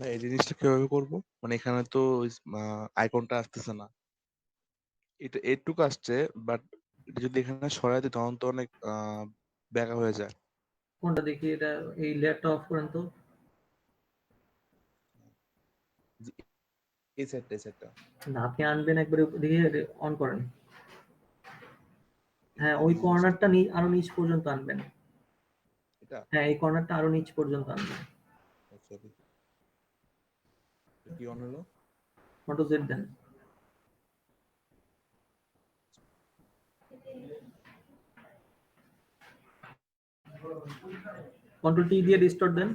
ভাই এই জিনিসটা কিভাবে করবো? মানে এখানে তো আইকনটা আসতেছে না, এটা এটুকু আসছে, বাট এটা যদি এখানে সরাই দিই তখন তো অনেক ব্যাকা হয়ে যায়। কোনটা দেখি, এটা এই লেয়ারটা অফ করেন তো। জি, এই সেটটা এই সেটটা না, আপনি আনবেন একবারে দেখি, অন করেন। হ্যাঁ, এই ওই জিনিসটা কর্নারটা আরো নিচ পর্যন্ত আনবেন। এটা হ্যাঁ, এই কর্নারটা আরো নিচ পর্যন্ত আনবেন। সরি, কি অন হলো? কন্ট্রোল জেড দেন। কন্ট্রোল টি দিয়ে রিস্টোর দেন।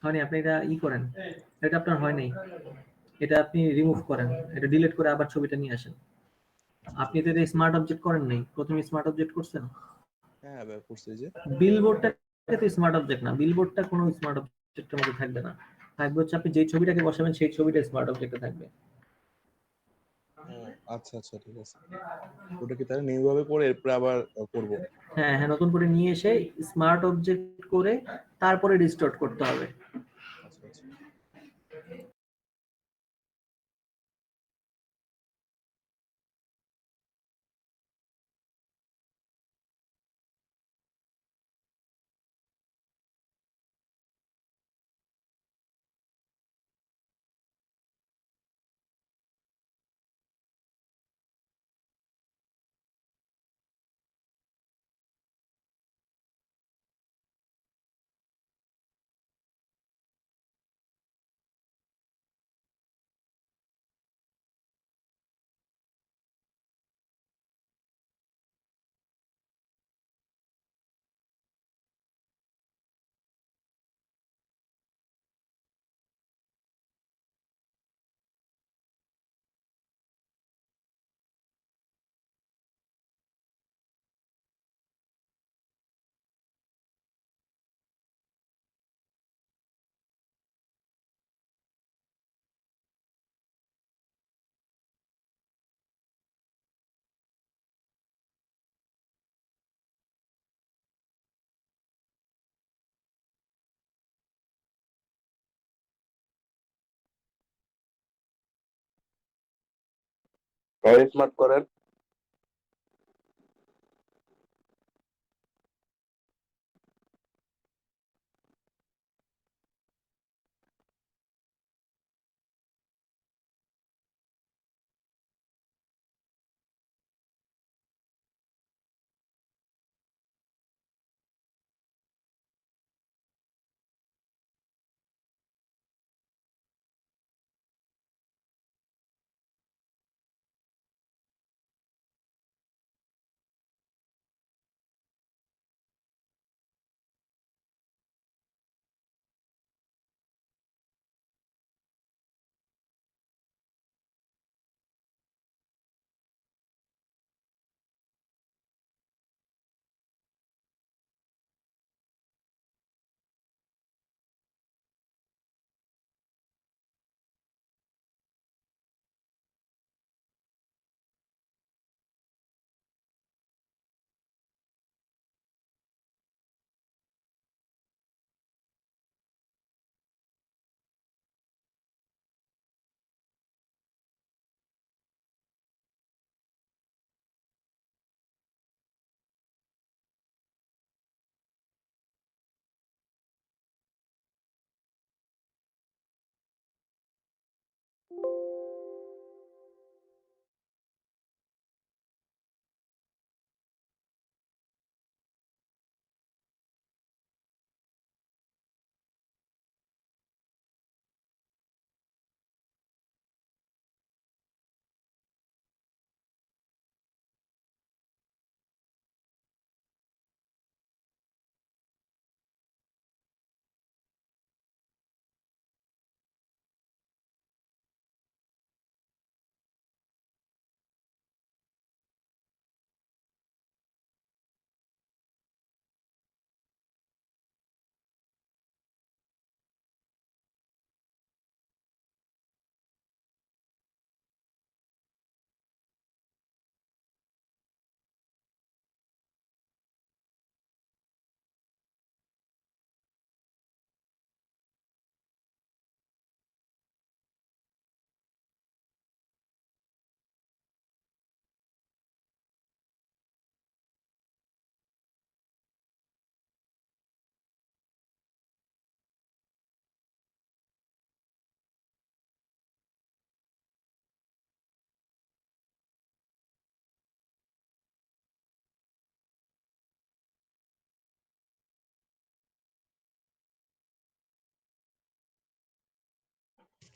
হয়নি, আপনি এটা করেন, এটা আপনার হয় নাই, এটা আপনি রিমুভ করেন, এটা ডিলিট করে আবার ছবিটা নিয়ে আসেন। আপনি তো এটা স্মার্ট অবজেক্ট করেন নাই, প্রথমে স্মার্ট অবজেক্ট করছেন। হ্যাঁ ভাই করছে যে। বিলবোর্ডটা তো স্মার্ট অবজেক্ট না, বিলবোর্ডটা কোনো স্মার্ট অবজেক্টের মধ্যে থাকবে না। থাকবে হচ্ছে আপনি যেই ছবিটাকে বসাবেন সেই ছবিটা স্মার্ট অবজেক্টে থাকবে। ও আচ্ছা আচ্ছা, ঠিক আছে। ওটা কি তাহলে নিউ ভাবে করে এরপর আবার করবো? হ্যাঁ হ্যাঁ, নতুন করে নিয়ে এসে স্মার্ট অবজেক্ট করে তারপরে রিস্টোর করতে হবে। আচ্ছা আচ্ছা। স্মার্ট করেন।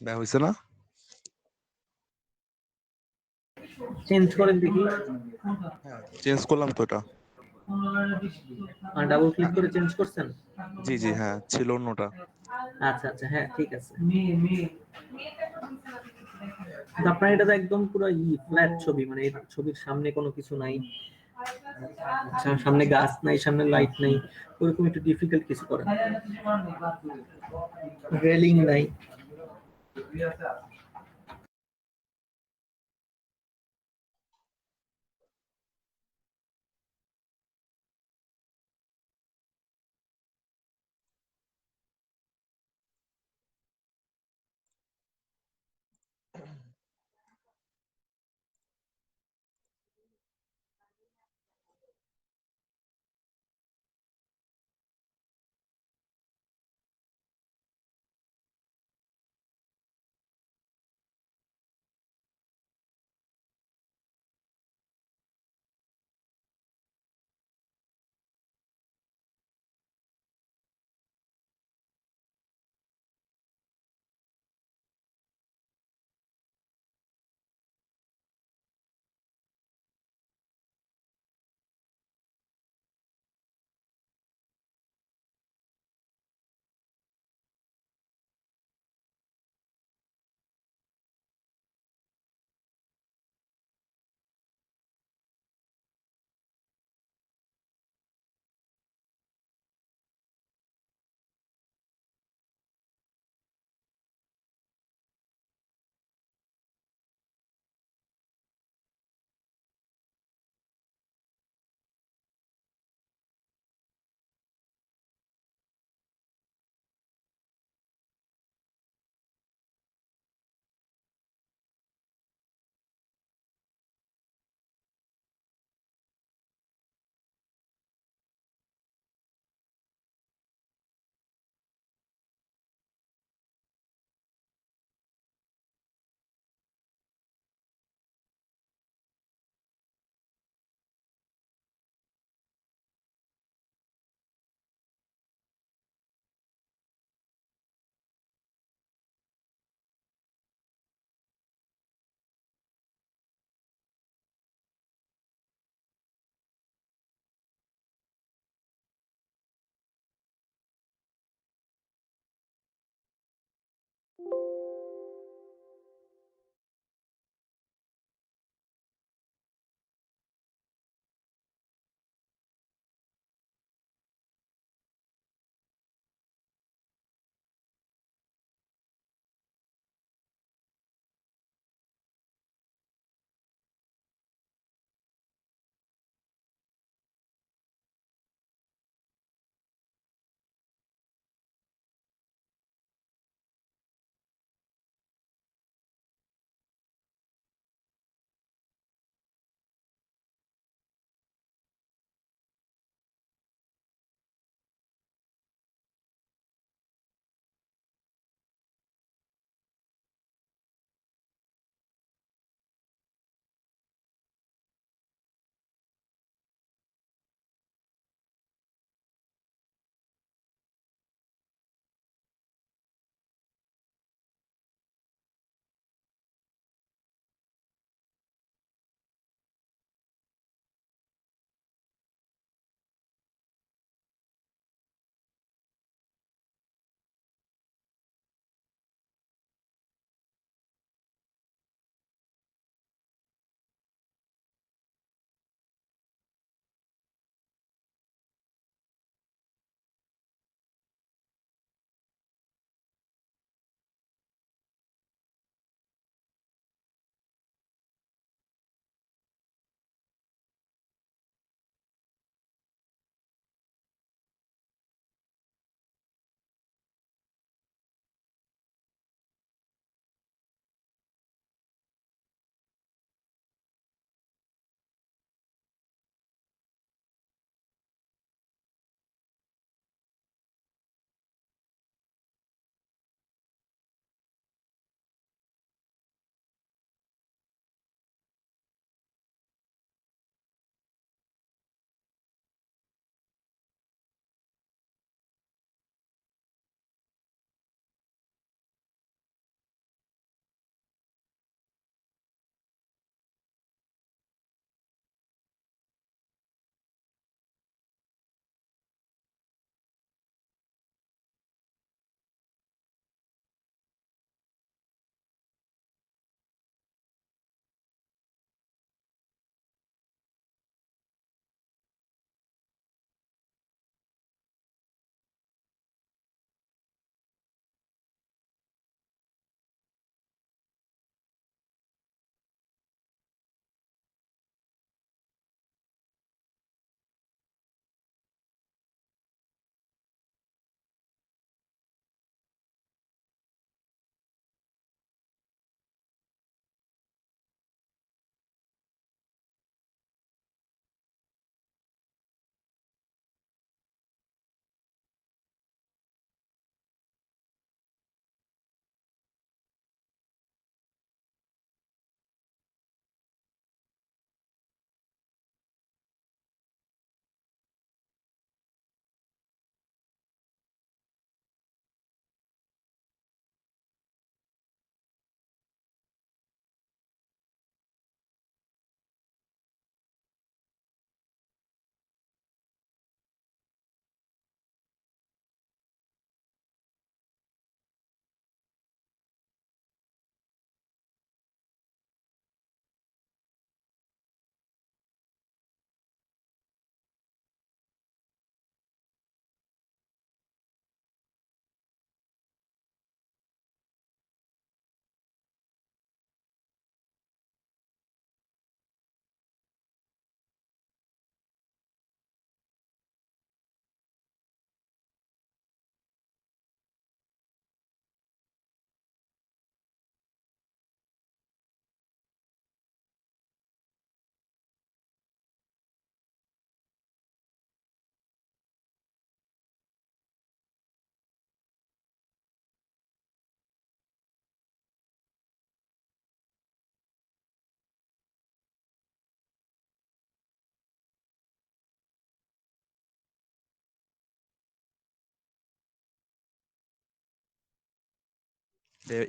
ভাই হয়েছে না? চেঞ্জ করেন দেখি, হ্যাঁ চেঞ্জ করলাম তো এটা। ডাবল ক্লিক করে চেঞ্জ করছেন? জি জি হ্যাঁ ছিল অন্যটা। আচ্ছা আচ্ছা, হ্যাঁ ঠিক আছে। কিন্তু আপনার এটা তো একদম পুরো ফ্ল্যাট ছবি, মানে এই ছবির সামনে কোনো কিছু নাই, সামনে গাছ নাই, সামনে লাইট নাই, ওরকম একটু ডিফিকাল্ট কিছু করেন, রেলিং নাই।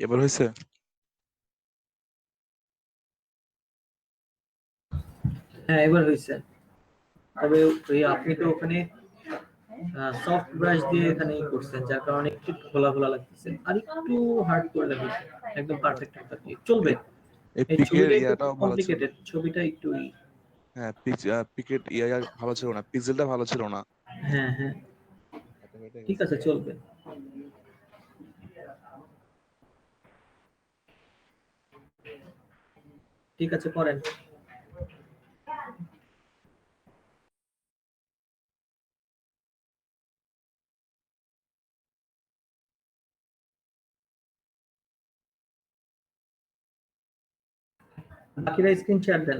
এবার হয়েছে? হ্যাঁ এবার হয়েছে। তবে ওই আপনি তো ওখানে সফট ব্রাশ দিয়ে এখানে করছেন, যার কারণে একটু খোলা খোলা লাগতেছে, আর একটু হার্ড করলে হতো, একদম পারফেক্ট চলবে। এই এই এই পিকের ছবিটা একটু ইয়াটাও ভালো ছিল। কমপ্লিকেটেড, ছবিটা একটু হ্যাঁ, পিকের ইয়া ভালো ছিল না, পিক্সেলটা ভালো ছিল না। হ্যাঁ হ্যাঁ এটা হয়ে ঠিক গেছে। আছে চলবে। ঠিক আছে করেন। বাকিরা স্ক্রিন শেয়ার দেন।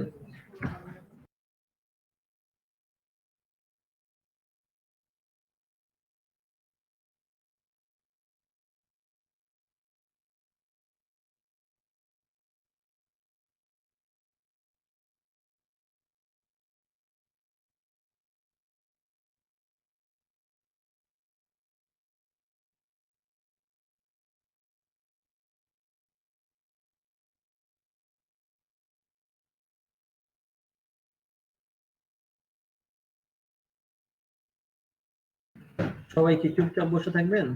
সবাই কি চুপচাপ বসে থাকবেন?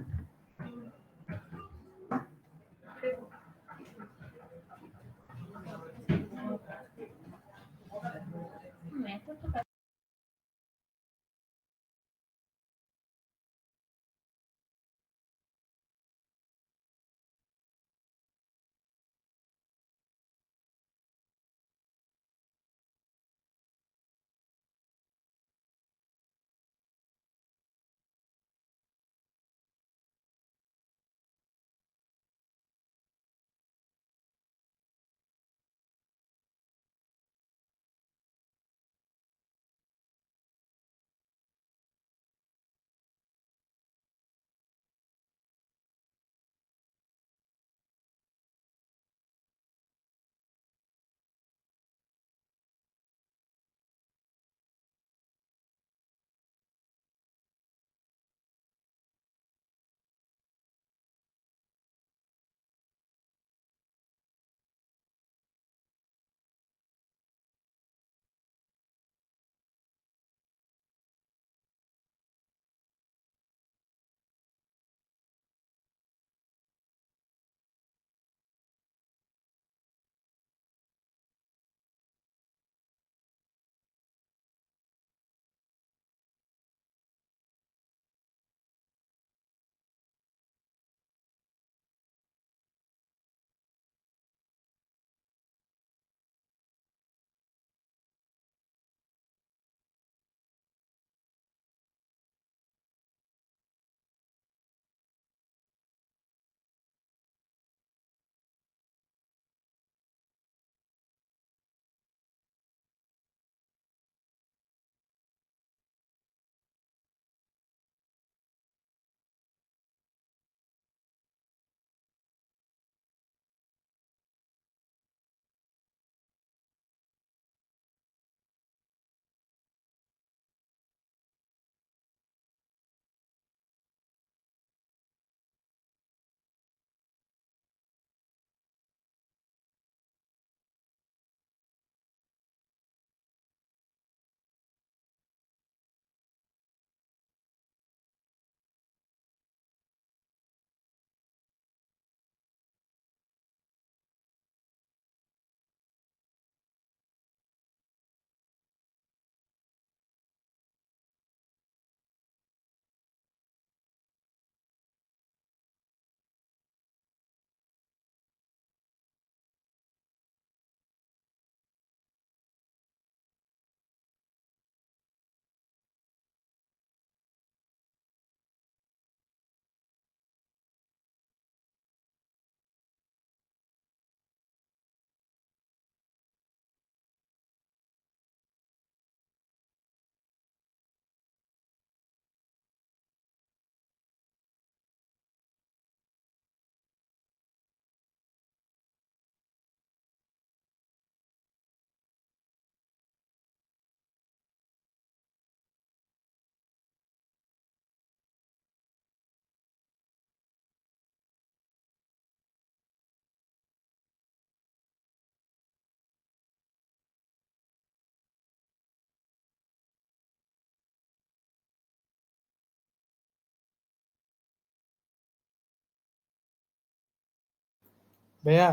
ভাইয়া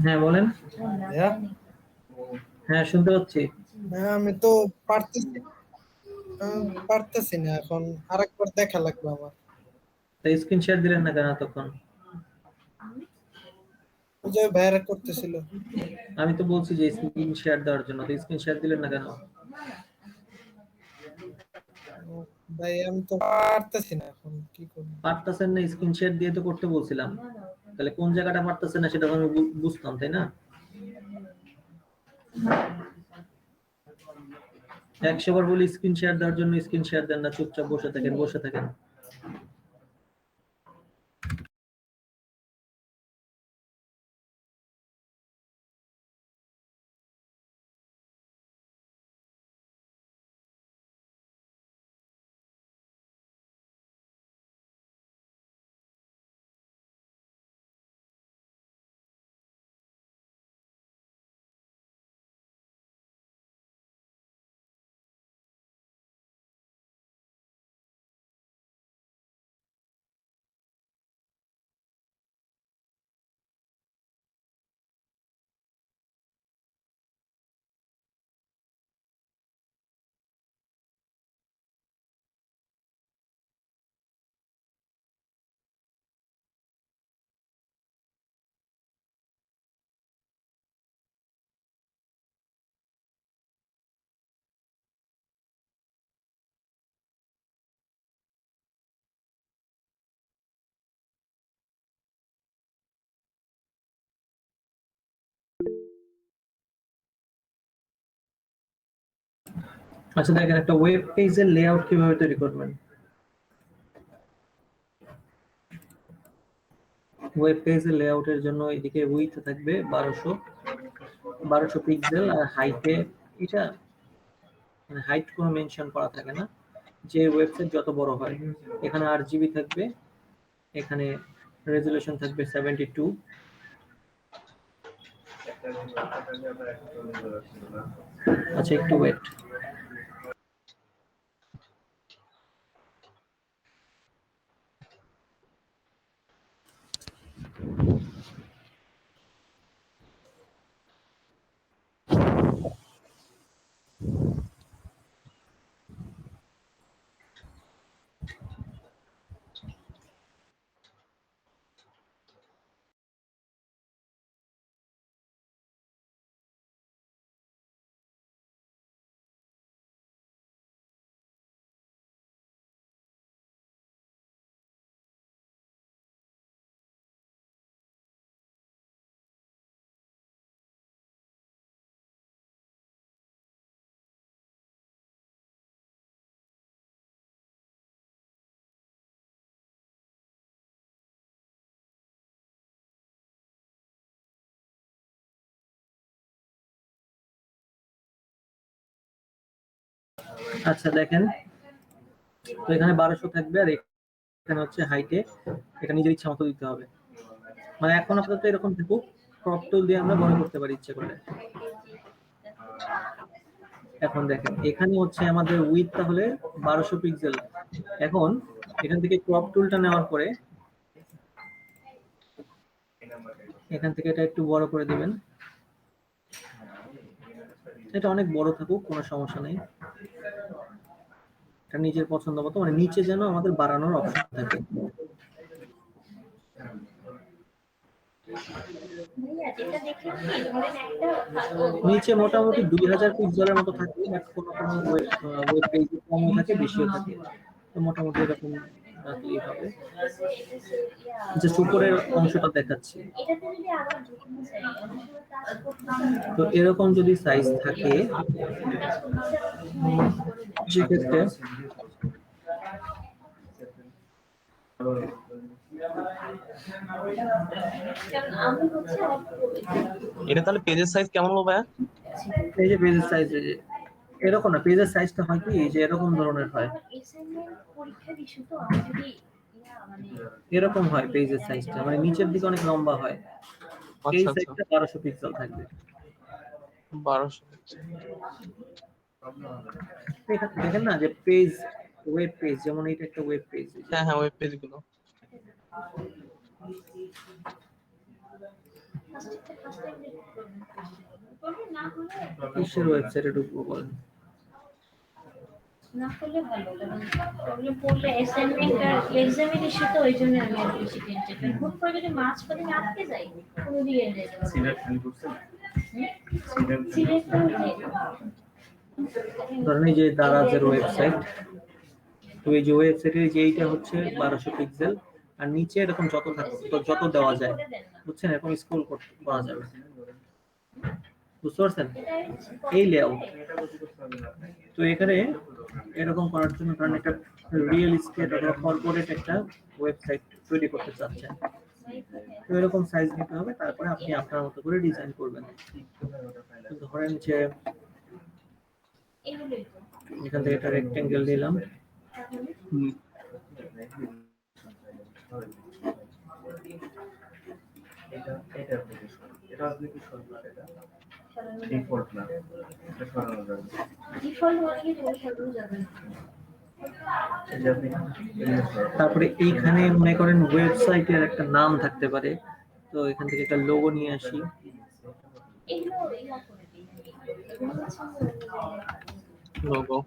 হ্যাঁ বলেন। ভাইয়া হ্যাঁ শুনতে পাচ্ছি। ভাইয়া আমি তো পারতেছি পারতেছি না, এখন আরেকবার দেখা লাগবে আমার। তাই স্ক্রিন শেয়ার দিলেন না কেন তখন? ওই যে ভাইয়ারা করতেছিল। আমি তো বলছি যে স্ক্রিন শেয়ার দেওয়ার জন্য, তো স্ক্রিন শেয়ার দিলেন না কেন? ও, ভাই আমি তো পারতেছি না, এখন কি করবো? পারতেছেন না, স্ক্রিন শেয়ার দিয়ে তো করতে বলছিলাম। তাহলে কোন জায়গাটা পারতেছেন না সেটা তো আমি বুঝতাম, তাই না? 100 বার বলি স্ক্রিন শেয়ার দেওয়ার জন্য, স্ক্রিন শেয়ার দেন না, চুপচাপ বসে থাকেন বসে থাকেন। আচ্ছা দেখেন, একটা ওয়েব পেজের লেআউট কিভাবে তৈরি করবেন। ওয়েব পেজের লেআউটের জন্য এদিকে উইডথ থাকবে 1200 পিক্সেল, আর হাইটে এটা মানে হাইট কোনো মেনশন করা থাকে না, যে ওয়েবসাইট যত বড় হয়। এখানে 8 জিবি থাকবে, এখানে রেজুলেশন থাকবে 72। আচ্ছা একটু ওয়েট। আচ্ছা দেখেন, তো এখানে 1200 থাকবে, আর এখানে হচ্ছে হাইটে, এটা নিজের ইচ্ছা মতো দিতে হবে। মানে এখন আপাতত এরকম থাকুক, ক্রপ টুল দিয়ে আমরা বড় করতে পারি ইচ্ছে করলে। এখন দেখেন এখানে হচ্ছে আমাদের উইথ তাহলে 1200 পিক্সেল। এখন এখান থেকে ক্রপ টুলটা নেওয়ার পরে এখান থেকে এটা একটু বড় করে দিবেন। এটা অনেক বড় থাকুক, কোনো সমস্যা নেই। এটা নিজের পছন্দ মতো, মানে নিচে যেন আমাদের বাড়ানোর অপশন থাকে। নিচে মোটামুটি 2000 পিক্সেলের মতো থাকে, বাট কোনো কোনো ওয়েব পেজে কমও থাকে বেশিও থাকে, তো মোটামুটি এরকম রাখলেই হবে। যে উপরের অংশটা দেখাচ্ছি, তো এরকম যদি সাইজ থাকে সেক্ষেত্রে এটা তাহলে পেজের সাইজ কেমন হবে ভাইয়া? এই যে পেজের সাইজ, এই যে এরকম না, পেজের সাইজটা হয় কি যে এরকম ধরনের হয়, এরকম হয় পেজের সাইজটা, মানে নিচের দিকে অনেক লম্বা হয়। এই আচ্ছা আচ্ছা, সাইজটা 1200 পিক্সেল থাকবে। 1200। এখানে দেখেন না যে পেজ, ওয়েব পেজ, যেমন এইটা একটা ওয়েব পেজ। হ্যাঁ হ্যাঁ, ওয়েব পেজ গুলো। কিসের ওয়েবসাইটে ঢুকবো বলেন? না করলে ভালো, কারণ প্রবলেম পড়লে অ্যাসাইনমেন্ট আর এক্সামের ইস্যু, তো ওই জন্য আমি আর বেশি টেনশন করি। হুট করে যদি মাঝ পথে আমি আটকে যাই, কোনো দিকে যাই সিলেক্ট ধরেন এই যে দারাজের ওয়েবসাইট, তো এই যে ওয়েবসাইটের যে এইটা হচ্ছে 1200 পিক্সেল, আর নিচে এরকম যত দেওয়া যায়, বুঝছেন, এরকম স্ক্রল করা যাবে, বুঝতে পারছেন? এই লেআউট। তো এখানে এরকম করার জন্য ধরেন একটা রিয়েল এস্টেট অথবা কর্পোরেট একটা ওয়েবসাইট তৈরি করতে চাচ্ছেন, তো এরকম সাইজ নিতে হবে, তারপরে আপনি আপনার মতো করে ডিজাইন করবেন। তো ধরেন যে এখান থেকে একটা রেক্টেঙ্গেল নিলাম, ডিফল্ট মানে কি সরানো যাবে না। তারপরে এইখানে মনে করেন ওয়েবসাইটের একটা নাম থাকতে পারে, তো এখান থেকে একটা লোগো নিয়ে আসি। এগুলো করে দিই। এগুলো হচ্ছে লোগো।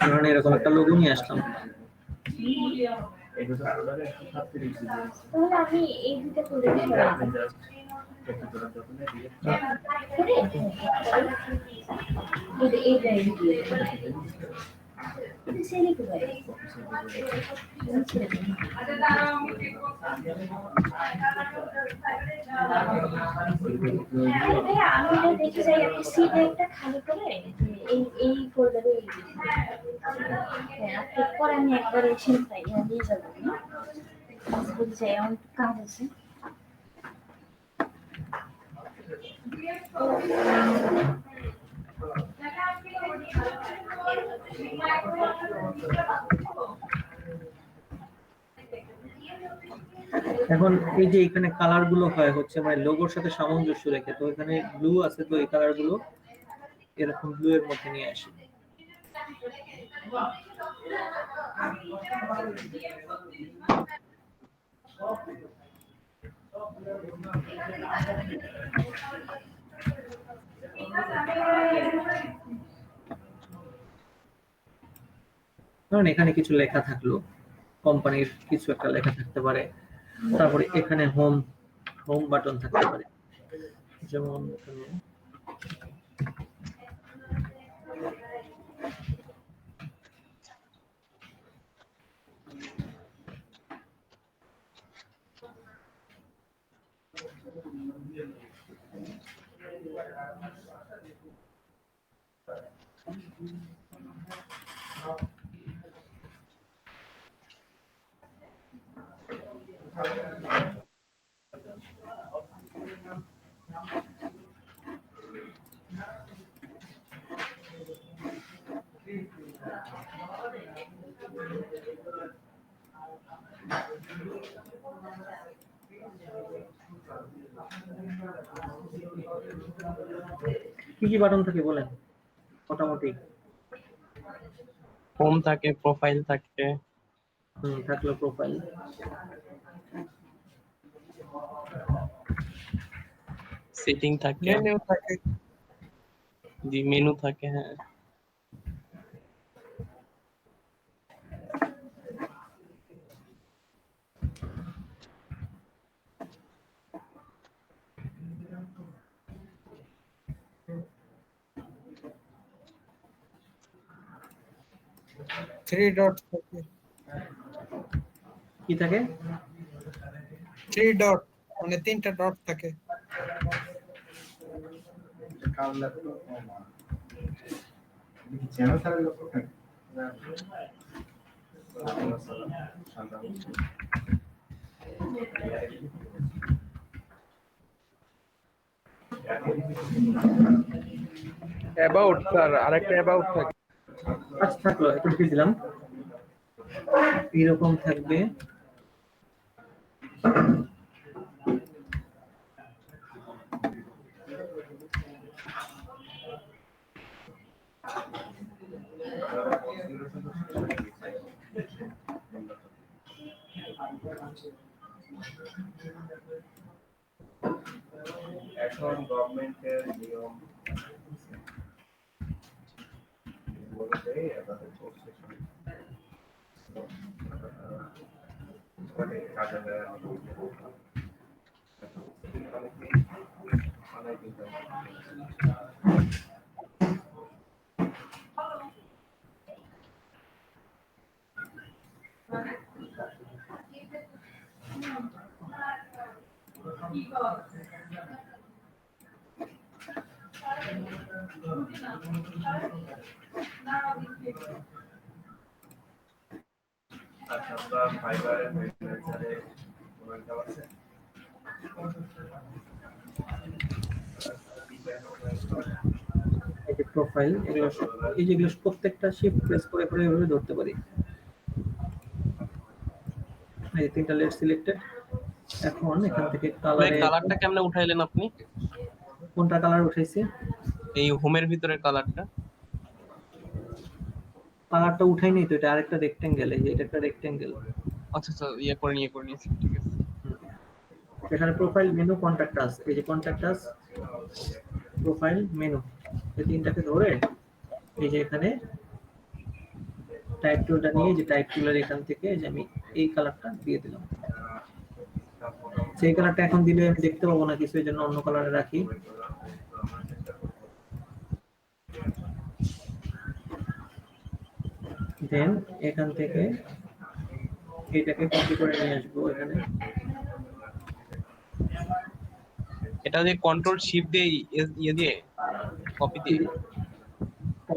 ধরেন এরকম একটা লোগো নিয়ে আসলাম, তাহলে আমি এই দুটো করে আমি দেখতে চাই আপনি সিট একটা খালি করে এই ফোল্ডারে আপনি পরে আমি একবার এসে নিয়ে যাবো না, বলতে চাই আমার একটু কাজ আছে। এখন এই যে এখানে কালার গুলো হয় হচ্ছে মানে লোগোর সাথে সামঞ্জস্য রেখে, তো এখানে ব্লু আছে, তো এই কালার গুলো এরকম ব্লু এর মধ্যে নিয়ে আসি। ধরেন এখানে কিছু লেখা থাকলো, কোম্পানির কিছু একটা লেখা থাকতে পারে, তারপরে এখানে হোম বাটন থাকতে পারে, যেমন কি কি বাটন থাকে বলেন মোটামুটি? হোম থাকে, প্রোফাইল থাকে, থাকলো প্রোফাইল, সেটিং থাকে, মেনু থাকে, জি মেনু থাকে, হ্যাঁ। থ্রি ডট থাকে, কি থাকে? 3 ডট মানে 3টা ডট থাকে। অ্যাবাউট স্যার, আরেকটা অ্যাবাউট থাকে। আচ্ছা থাকলো, একটু লিখে দিলাম। এরকম থাকবে। এখন গভর্নমেন্টের নিয়ম বলতে আমাদের কোর্সে মানে কাজে আচ্ছা, ফাইবারের মেইনটেন্যান্সে কোনো কাজ আছে? এই যে প্রোফাইল, এগুলো এই যেগুলো প্রত্যেকটা শিফট প্রেস করে করে এভাবে ধরতে পারি। এই 3টা লেয়ার সিলেক্টেড। এখন এখান থেকে কালারে, কালারটা কেমনে উঠাইলেন আপনি? কোনটা কালার উঠাইছি? এই হোমের ভিতরের কালারটা। কালারটা উঠাই নাই তো, এটা আরেকটা রেক্টেঙ্গেল, এই যে এটা একটা রেক্টেঙ্গেল। আচ্ছা আচ্ছা, ইয়ে করে নিয়েছি, ঠিক আছে। এখানে প্রোফাইল, মেনু, কন্টাক্ট আস, এই যে কন্টাক্ট আস, প্রোফাইল, মেনু, এই তিনটাকে ধরে এই যে এখানে টাইপ টুলটা নিয়ে, যে টাইপ টুলের এখান থেকে যে আমি এই কালারটা দিয়ে দিলাম। সেই কালারটা এখন দিলে আমি দেখতে পাবো না কিছু, এই জন্য অন্য কালারে রাখি। দেন এখান থেকে এটাকে কপি করে নিয়ে আসবো এখানে। এটা যে কন্ট্রোল শিফট দিয়ে ইয়ে দিয়ে কপি দিয়ে,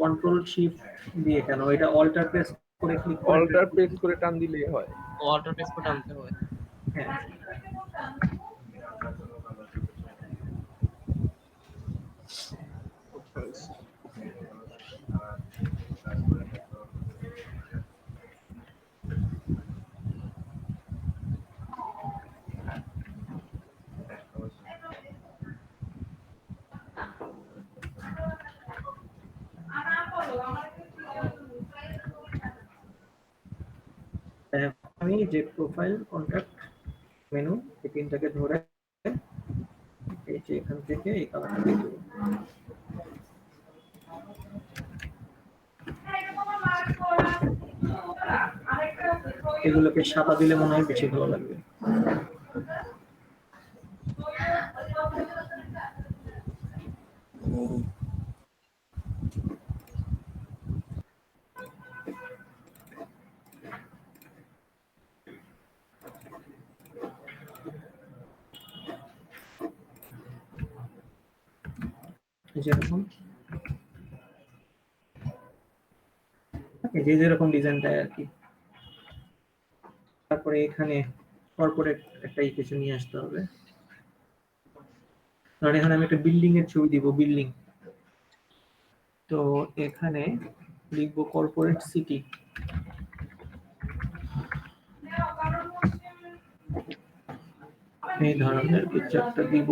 কন্ট্রোল শিফট দিয়ে কেন, এটা অল্টার প্রেস করে ক্লিক করে অল্টার প্রেস করে টান দিলেই হয়। অল্টার প্রেস করে আনতে হয়। হ্যাঁ, আমি যে প্রোফাইল, কন্টাক্ট, মেনু, এই তিনটাকে ধরে এই যে এখান থেকে এই কালারটা দিয়ে দেবো। এগুলোকে সাদা দিলে মনে হয় বেশি ভালো লাগবে। যেরকম যে যেরকম ডিজাইন দেয় আর কি। তারপরে এখানে কর্পোরেট একটা কিছু নিয়ে আসতে হবে, কারণ এখানে আমি একটা বিল্ডিং এর ছবি দিব, বিল্ডিং। তো এখানে লিখবো কর্পোরেট সিটি। এই ধরনের কিছু একটা দিব।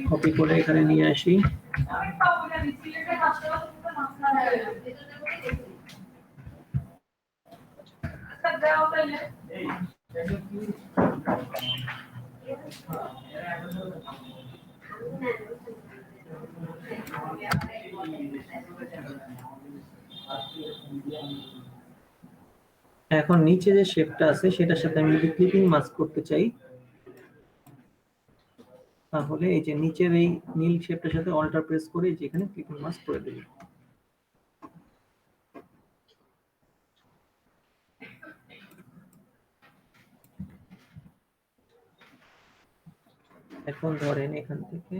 কপি করে এখানে নিয়ে আসি। এখন নিচে যে শেপটা আছে সেটার সাথে আমি যদি ক্লিপিং মাস্ক করতে চাই, তাহলে এই যে নিচের এই নীল শেপটার সাথে অল্টার প্রেস করে এই যে এখানে ক্লিপিং মাস্ক করে দেব। এখন ধরেন এখান থেকে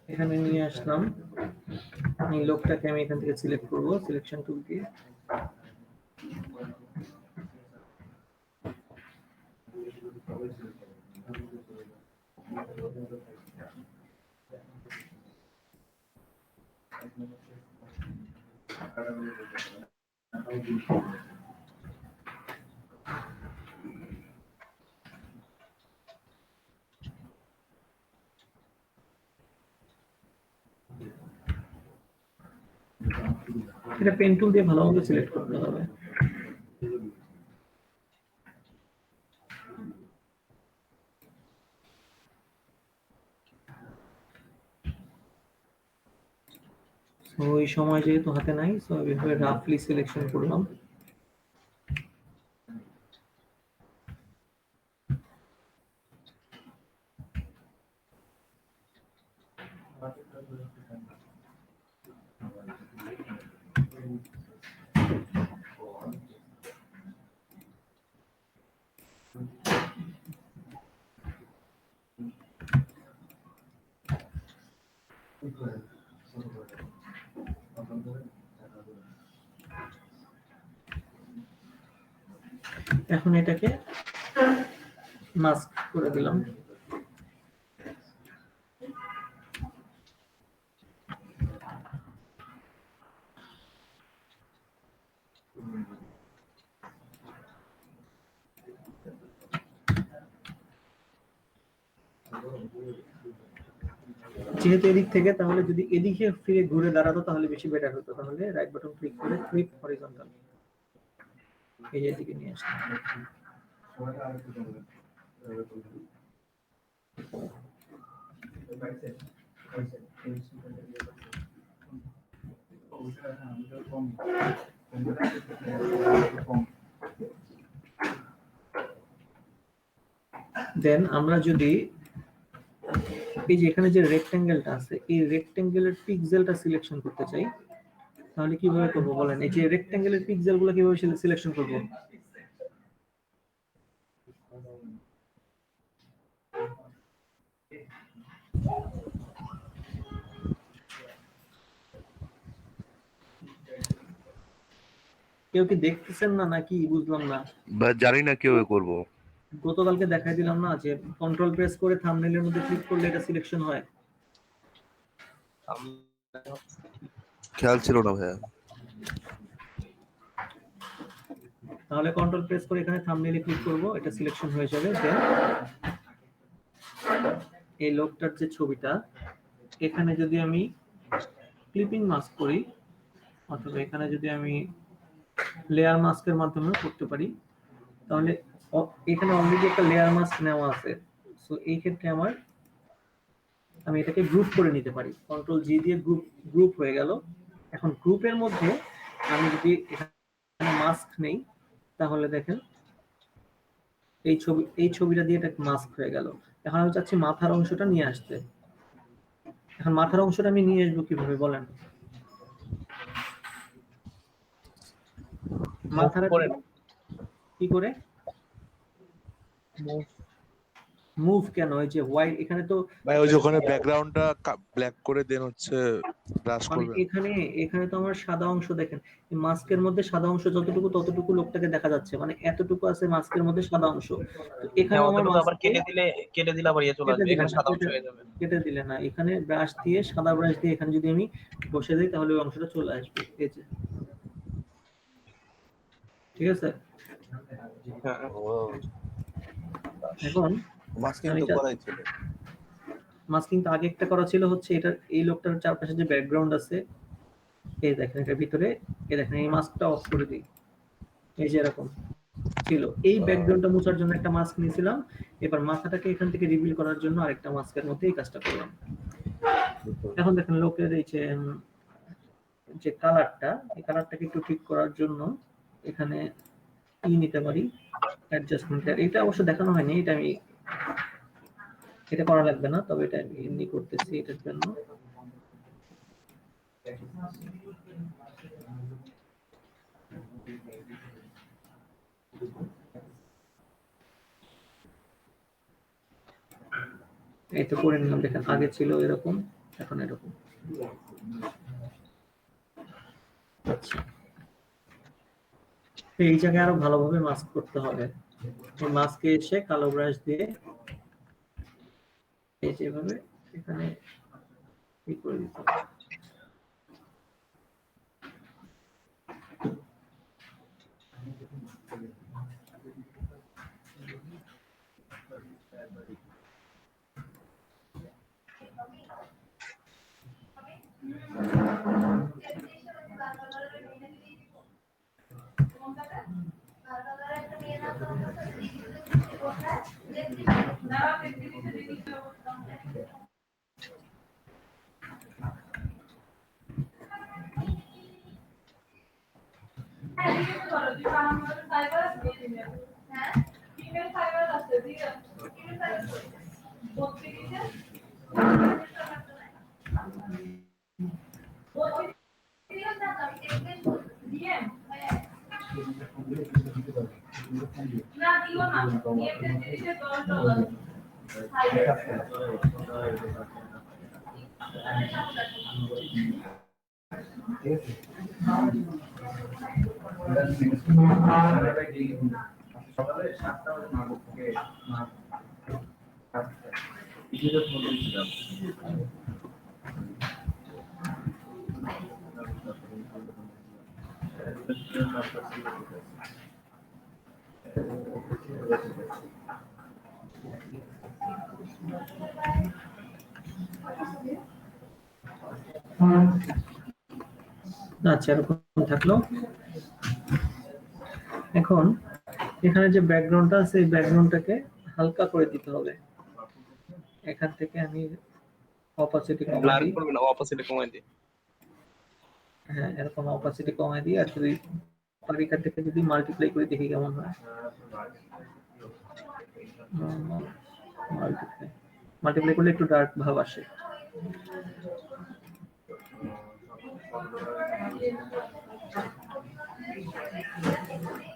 এখানে নিয়ে আসলাম। এই লোকটাকে আমি এখান থেকে সিলেক্ট করব সিলেকশন টুল দিয়ে। এটা পেন টুল দিয়ে ভালোভাবে সিলেক্ট করতে হবে। সো এই সময় যেহেতু হাতে নাই, সো এভাবে রাফলি সিলেকশন করলাম। এখন এটাকে মাস্ক করে দিলাম। যেহেতু এদিক থেকে, তাহলে যদি এদিকে ফিরে ঘুরে দাঁড়াতো তাহলে বেশি বেটার হতো। তাহলে রাইট বাটন ক্লিক করে ফ্লিপ হরিজন্টাল এই যে দিকে নিয়ে আসলাম। দেন আমরা যদি এই যে এখানে যে রেক্টেঙ্গেলটা আছে, এই রেক্টেঙ্গেলের পিক্সেলটা সিলেকশন করতে চাই, তাহলে কিভাবে করব বলেন? এই যে রেক্টেঙ্গেলের পিক্সেলগুলো কিভাবে সিলেকশন করব? কেউ কি দেখতেছেন না নাকি? বুঝলাম না। জানি না কিভাবে করব। গতকালকে দেখাই দিলাম না যে কন্ট্রোল প্রেস করে থাম্বনেইলের মধ্যে ক্লিক করলে এটা সিলেকশন হয়। খেয়াল ছিল না ভাইয়া। তাহলে কন্ট্রোল প্রেস করে এখানে থাম্বনেইলে ক্লিক করব, এটা সিলেকশন হয়ে যাবে। দেন এই লোকটার যে ছবিটা, এখানে যদি আমি ক্লিপিং মাস্ক করি, অথবা এখানে যদি আমি লেয়ার মাস্কের মাধ্যমে করতে পারি, তাহলে এখানে অলরেডি একটা লেয়ার মাস্ক নেওয়া আছে। সো এই ক্ষেত্রে আমি এটাকে গ্রুপ করে নিতে পারি। কন্ট্রোল জি দিয়ে গ্রুপ হয়ে গেল। এখন গ্রুপের মধ্যে আমি যদি এখানে মাস্ক নেই, তাহলে দেখেন এই ছবিটা দিয়ে এটা মাস্ক হয়ে গেল। এখন আমি চাচ্ছি মাথার অংশটা নিয়ে আসতে। এখন মাথার অংশটা আমি নিয়ে আসবো কিভাবে বলেন? মাথার করে কি করে মুভ কেন? ওই যে হোয়াইট এখানে তো ভাই ওই যে ওখানে ব্যাকগ্রাউন্ডটা ব্ল্যাক করে দেন হচ্ছে ব্রাশ মানে করবেন। এখানে তো আমার সাদা অংশ দেখেন, মাস্কের মধ্যে সাদা অংশ যতটুকু ততটুকু লোকটাকে দেখা যাচ্ছে, মানে এতটুকু আছে মাস্কের মধ্যে সাদা অংশ। তো এখানে হ্যাঁ, আমার অতটুকু আবার মাস্কে কেটে দিলে আবার ইয়ে চলে কেটে আসবে, দিলে এখানে না, সাদা অংশ হয়ে যাবে। কেটে দিলে না, এখানে ব্রাশ দিয়ে সাদা ব্রাশ দিয়ে এখানে যদি আমি বসে দিই তাহলে ওই অংশটা চলে আসবে, এই যে, ঠিক আছে। হ্যাঁ, এখন মাস্কিং আমি তো করাই ছিল। মাস্কিং তো আগে একটা করা ছিল, হচ্ছে এটার এই লোকটার চারপাশে যে ব্যাকগ্রাউন্ড আছে, এই দেখেন এটার ভিতরে, এই দেখেন এই মাস্কটা অফ করে দিই, এই যে এরকম ছিল। এই ব্যাকগ্রাউন্ডটা মোছার জন্য একটা মাস্ক নিয়েছিলাম, এবার মাথাটাকে এখান থেকে রিভিল করার জন্য আরেকটা মাস্কের মধ্যে এই কাজটা করলাম। এখন দেখেন লোকের এই যে কালারটা, এই কালারটাকে একটু ঠিক করার জন্য এখানে নিতে পারি অ্যাডজাস্টমেন্ট। এটা অবশ্য দেখানো হয়নি, এটা করা লাগবে না, তবে এটা আমি এমনি করতেছি এটার জন্য। এই তো করে নিলাম, দেখেন আগে ছিল এরকম, এখন এরকম। আচ্ছা, এই জায়গায় আরো ভালোভাবে মাস্ক করতে হবে। মাস্কে এসে কালো ব্রাশ দিয়ে এই যেভাবে এখানে ঠিক করে দিতে হবে। সকালে 7টা বাজে মাগো থেকে আচ্ছা, এরকম থাকলো। এখন এখানে যে ব্যাকগ্রাউন্ডটা আছে, এই ব্যাকগ্রাউন্ডটাকে হালকা করে দিতে হবে। এখান থেকে আমি অপাসিটি কমাই ব্লার দিই, করবে না, অপোজিটে কমাই দিই। হ্যাঁ এরকম অপাসিটি কমাই দিই, আর যদি তালিকা থেকে যদি মাল্টিপ্লাই করে দেখি কেমন হয়। মাল্টিপ্লাই করলে একটু ডার্ক ভাব আসে।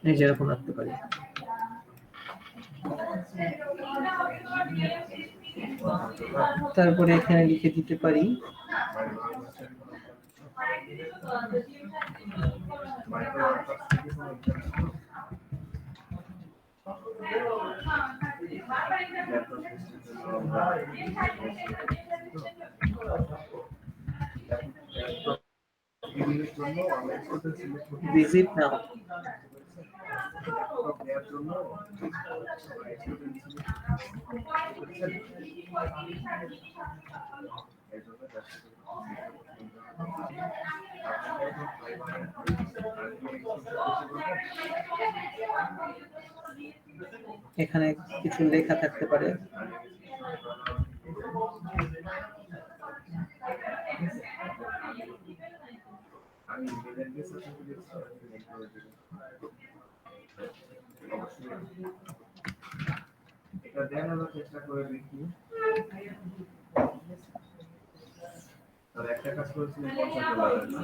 এই যেরকম রাখতে পারি। তারপরে এখানে লিখে দিতে পারি ভিজিট নাও। এখানে কিছু লেখা থাকতে পারে। এটা দেখানোর চেষ্টা করে দেখি। আর একটা কাজ করেছিলেন $50 না?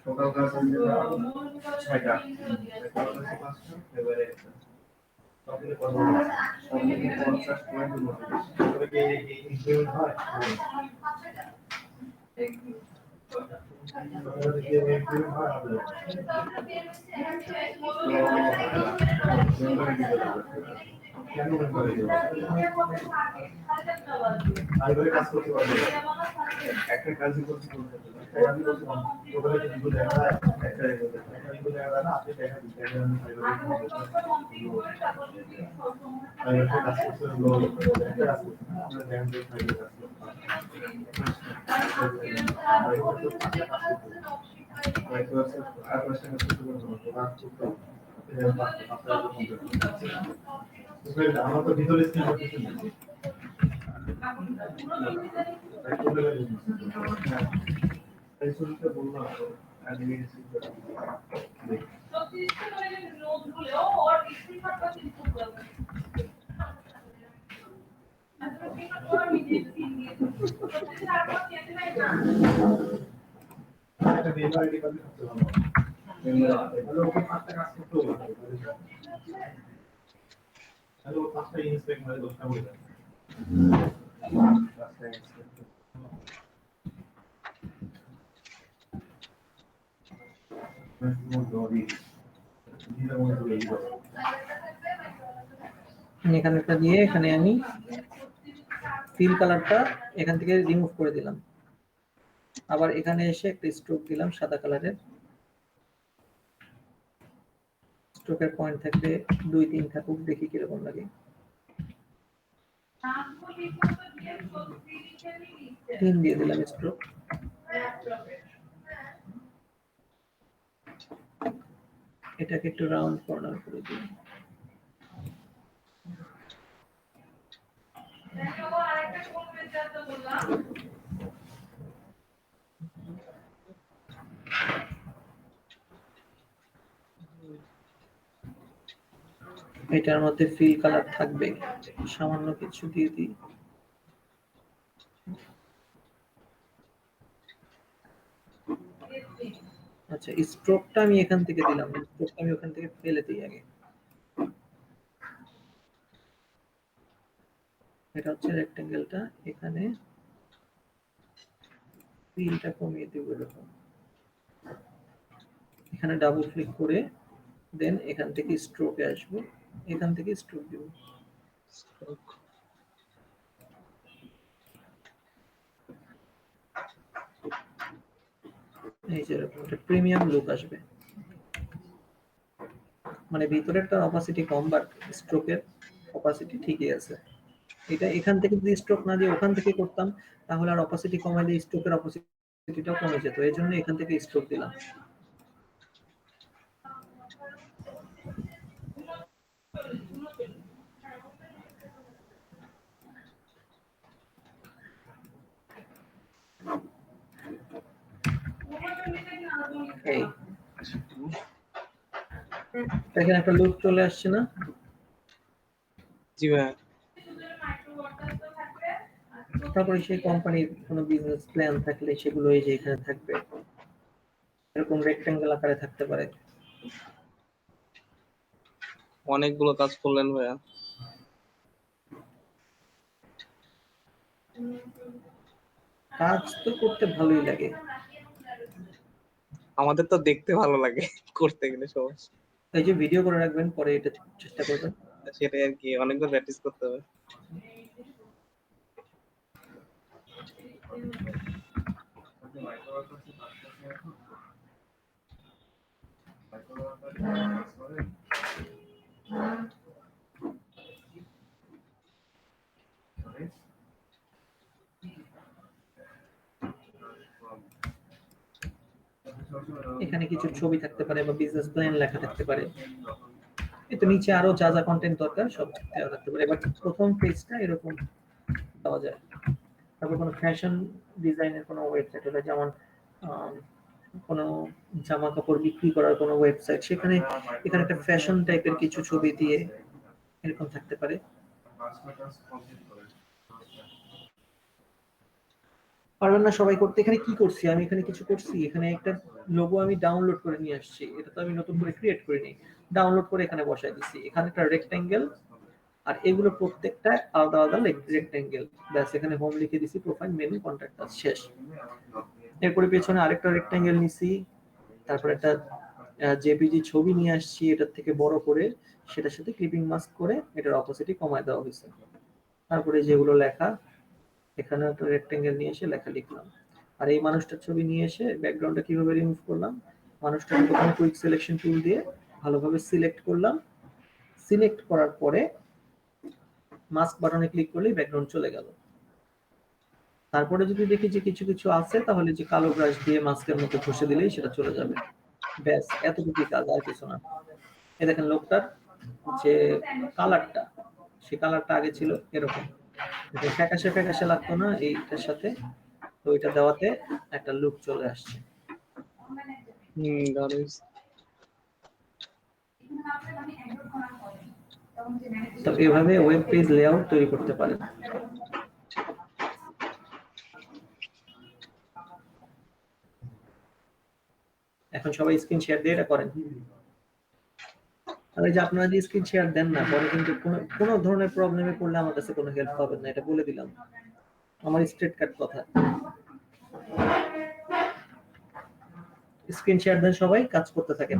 টোটাল কাজ হচ্ছে 6টা এবারে তাহলে কত 50 পয়েন্ট তাহলে কি ইনক্রিমেন্ট হয় তাহলে কি ইনক্রিমেন্ট হয় কেন মনে করে আইবারে কাজ করতে পারবে একটা কাজই করতে পারবে একটা কাজই করতে পারবে টোটালি কি দুটো দেখা যায় একটা দুটো দেখা যায় না আপনি দেখা দিতে পারেন আইবারে কাজ করতে হলো একটা কাজ করতে আমরা ধ্যান দিয়ে ফাইলে কাজ করতে আর প্রশ্ন করতে পারবো কাজ করতে আমার তো ভিতরে স্ক্রিন করতেছি এই শুরুতে বললাম অ্যানিমেশন এটা মেমোরি ডিপার্টমেন্ট করতে হবে হ্যালো ওকে পাঁচটা কাজ করতে হবে হ্যালো পাঁচটা ইন্সপেক্ট মানে 10টা বলে দেন পাঁচটা ইন্সপেক্ট ম্যাক্সিমাম ডরি দিলে মনে করে এই বস এখানে একটা দিয়ে এখানে আমি ফিল কালারটা এখান থেকে রিমুভ করে দিলাম, আবার এখানে এসে একটা স্ট্রোক দিলাম সাদা কালারের। স্ট্রোকের পয়েন্ট থাকলে 2-3 থাকুক, দেখি কিরকম লাগে। 3 দিয়ে দিলাম স্ট্রোক। এটাকে একটু রাউন্ড কর্নার করে দিই। এটার মধ্যে ফিল কালার থাকবে, সামান্য কিছু দিয়ে দিই। আচ্ছা, স্ট্রোকটা আমি এখান থেকে দিলাম, স্ট্রোকটা আমি ওখান থেকে ফেলে দিই আগে। এটা হচ্ছে রেক্টেঙ্গেলটা, এখানে ফিলটা কমিয়ে দেব এরকম। এখানে ডাবল ক্লিক করে দেন এখান থেকে স্ট্রোকে আসবো, এখান থেকে স্ট্রোক দেব। এই যে এরকম একটা প্রিমিয়াম লুক আসবে, মানে ভিতরেরটা অপাসিটি কম বাট স্ট্রোকের অপাসিটি ঠিকই আছে। এটা এখান থেকে যদি স্ট্রোক না দিয়ে ওখান থেকে করতাম তাহলে আর অপাসিটি কমাইলে স্ট্রোকের অপাসিটিটাও কমে যেত, এই জন্য এখান থেকে স্ট্রোক দিলাম। এই দেখেন একটা লুক চলে আসছে না? জি ভাই। তারপরে সেই কোম্পানির কোনো বিজনেস প্ল্যান থাকলে সেগুলো এই যে এখানে থাকবে, এরকম রেক্টেঙ্গেল আকারে থাকতে পারে। অনেকগুলো কাজ করলেন ভাইয়া। কাজ তো করতে ভালোই লাগে, আমাদের তো দেখতে ভালো লাগে, করতে গেলে সমস্যা। এই যে ভিডিও করে রাখবেন, পরে এটা চেষ্টা করবেন। সেটাই আর কি, অনেকবার প্র্যাকটিস করতে হবে। এখানে কিছু ছবি থাকতে পারে বা বিজনেস প্ল্যান লেখা থাকতে পারে। এতো নিচে আরো যা যা কন্টেন্ট দরকার সব দেওয়া থাকতে পারে। এবার প্রথম পেজটা এরকম দেওয়া যায়। তারপর কোনো ফ্যাশন ডিজাইনের কোনো ওয়েবসাইট হলে, যেমন আম, কোনো জামা কাপড় বিক্রি করার কোনো ওয়েবসাইট, সেখানে এখানে একটা ফ্যাশন টাইপের কিছু ছবি দিয়ে এরকম থাকতে পারে। পারবেন না সবাই করতে। এখানে কি করছি আমি, এখানে কিছু করছি, এখানে একটা লোগো আমি ডাউনলোড করে নিয়ে আসছি, এটা তো আমি নতুন করে ক্রিয়েট করিনি, ডাউনলোড করে এখানে বসাই দিছি। এখানে একটা রেক্টেঙ্গেল, আর এগুলো প্রত্যেকটা আলাদা আলাদা রেক্টেঙ্গেল। ব্যাস, এখানে হোম লিখে দিছি, প্রোফাইল, মেনু, কন্ট্যাক্ট, শেষ। এরপরে পেছনে আরেকটা রেক্টেঙ্গেল নিছি, তারপর একটা জেপিজি ছবি নিয়ে আসছি, এটার থেকে বড় করে সেটার সাথে ক্লিপিং মাস্ক করে এটার অপোসিটি কমায় দেওয়া হয়েছে। তারপরে যেগুলো লেখা, এখানে একটা রেক্টেঙ্গেল নিয়ে এসে লেখা লিখলাম। আর এই মানুষটার ছবি নিয়ে এসে ব্যাকগ্রাউন্ডটা কিভাবে রিমুভ করলাম, মানুষটাকে প্রথমে কুইক সিলেকশন টুল দিয়ে ভালোভাবে সিলেক্ট করলাম। সিলেক্ট করার পরে মাস্ক বাটনে ক্লিক করলেই ব্যাকগ্রাউন্ড চলে গেল। তারপরে যদি দেখি যে কিছু কিছু আছে, তাহলে যে কালো ব্রাশ দিয়ে মাস্কের মধ্যে ঘষে দিলেই সেটা চলে যাবে। ব্যাস, এতটুকুই কাজ, আর কিছু না। এই দেখেন লোকটার যে কালারটা, সেই কালারটা আগে ছিল এরকম, এটা ফ্যাকাশে ফ্যাকাশে লাগতো না এইটার সাথে, তো এটা দেওয়াতে একটা লুক চলে আসছে। তো এভাবে ওয়েব পেজ লেআউট তৈরি করতে পারেন। এখন সবাই স্ক্রিন শেয়ার দিয়ে এটা করেন। আর এই যে আপনারা যে স্ক্রিন শেয়ার দেন না, পরে কিন্তু কোনো ধরনের প্রবলেমে পড়লে আমার কাছে কোনো হেল্প পাবেন না, এটা বলে দিলাম, আমার স্ট্রেট কাট কথা। স্ক্রিন শেয়ার দেন, সবাই কাজ করতে থাকেন।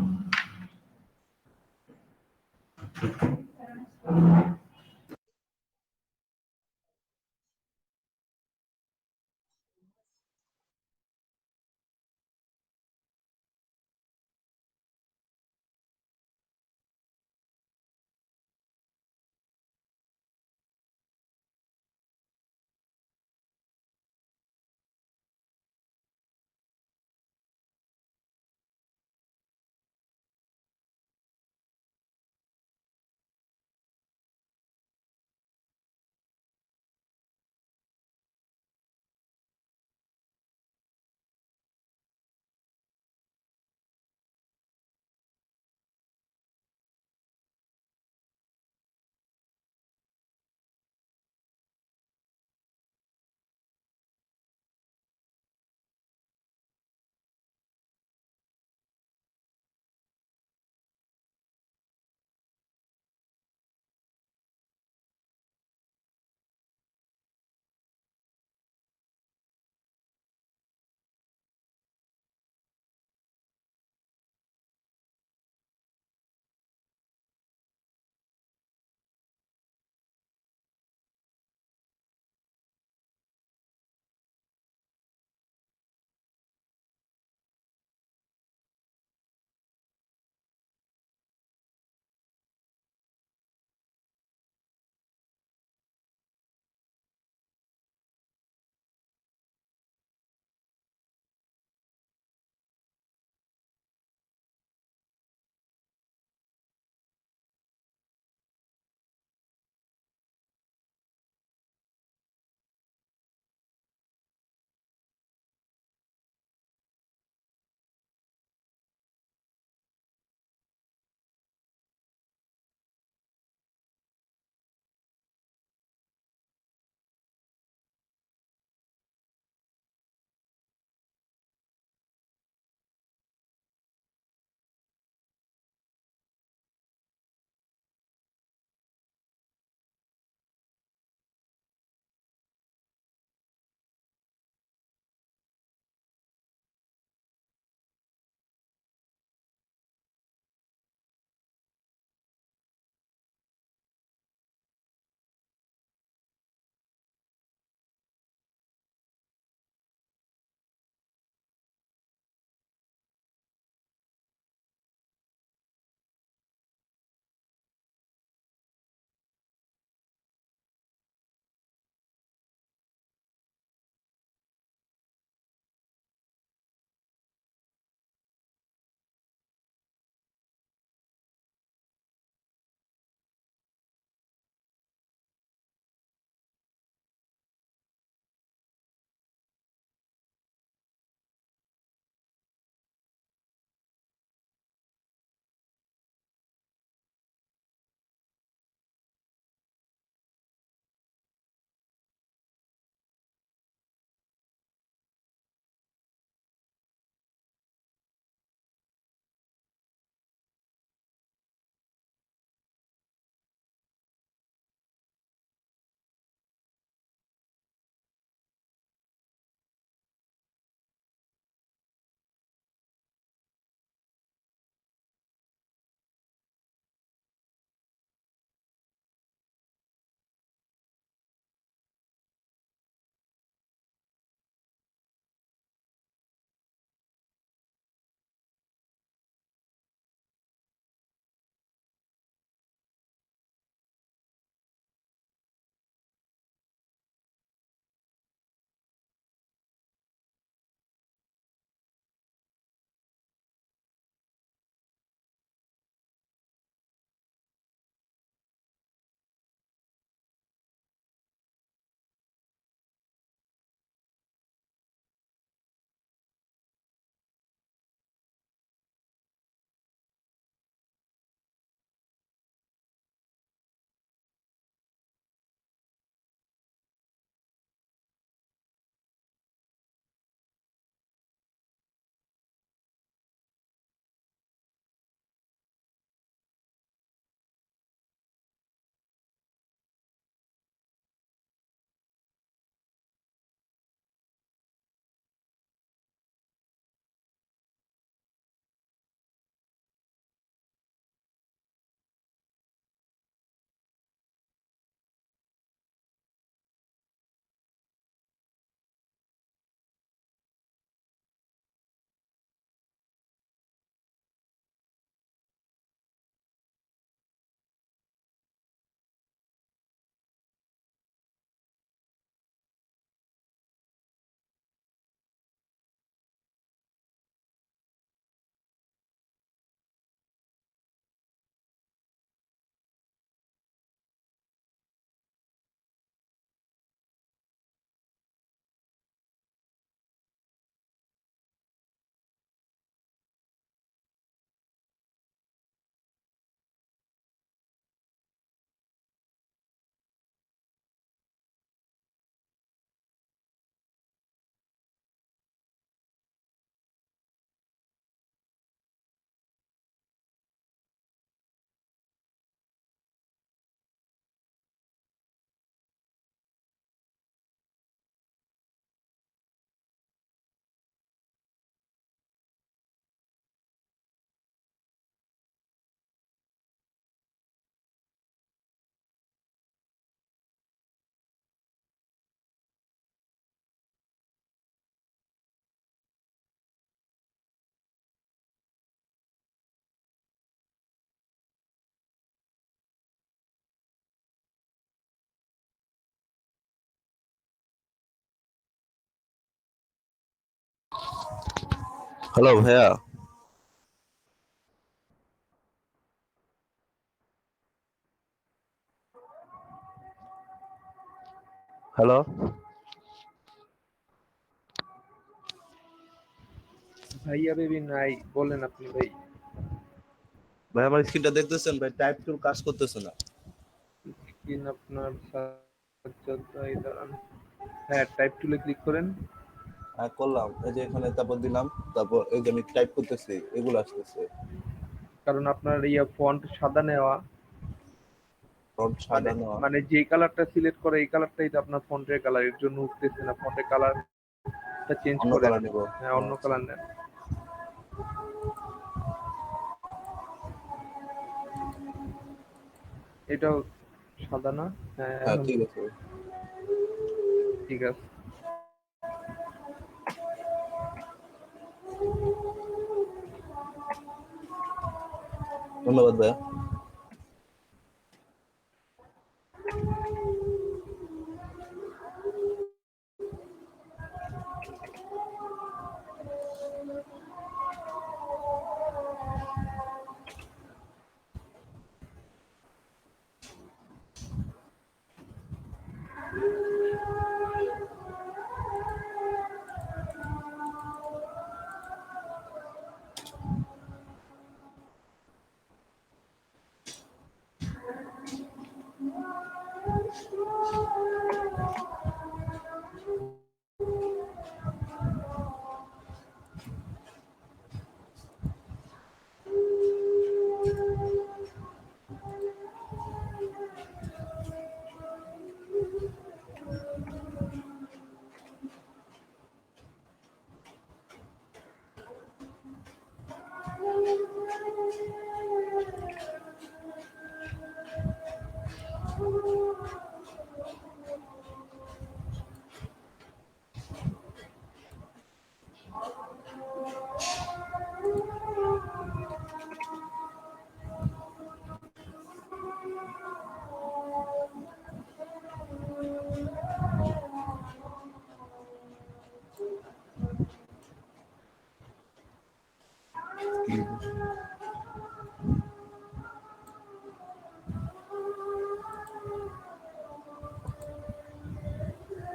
হ্যালো ভাইয়া, হ্যালো ভাইয়া বেবি নাই, বলেন আপনি ভাই। ভাই, আমার স্ক্রিনটা দেখতেছেন ভাই? টাইপ টুল কাজ করতেছে না। স্ক্রিন আপনার সাজ্জাদ ভাই, দাঁড়ান। হ্যাঁ, টাইপ টুলে ক্লিক করেন। হ্যাঁ করলাম, এই যে এখানে তারপর দিলাম, তারপর এই যে আমি টাইপ করতেছি, এগুলো আসতেছে। কারণ আপনার ফন্ট সাদা নেওয়া, ফন্ট মানে সাদা নেওয়া। মানে যে কালারটা সিলেক্ট করে এই কালারটাই তো আপনার ফন্টের কালার, এর জন্য উঠতেছে না। ফন্টের কালারটা চেঞ্জ অন্য করেন। কালার নিব। হ্যাঁ, অন্য আচ্ছা। কালার নেন। এটাও সাদা না? হ্যাঁ, হ্যাঁ এখন ঠিক আছে। ঠিক আছে। ধন্যবাদ ভাইয়া।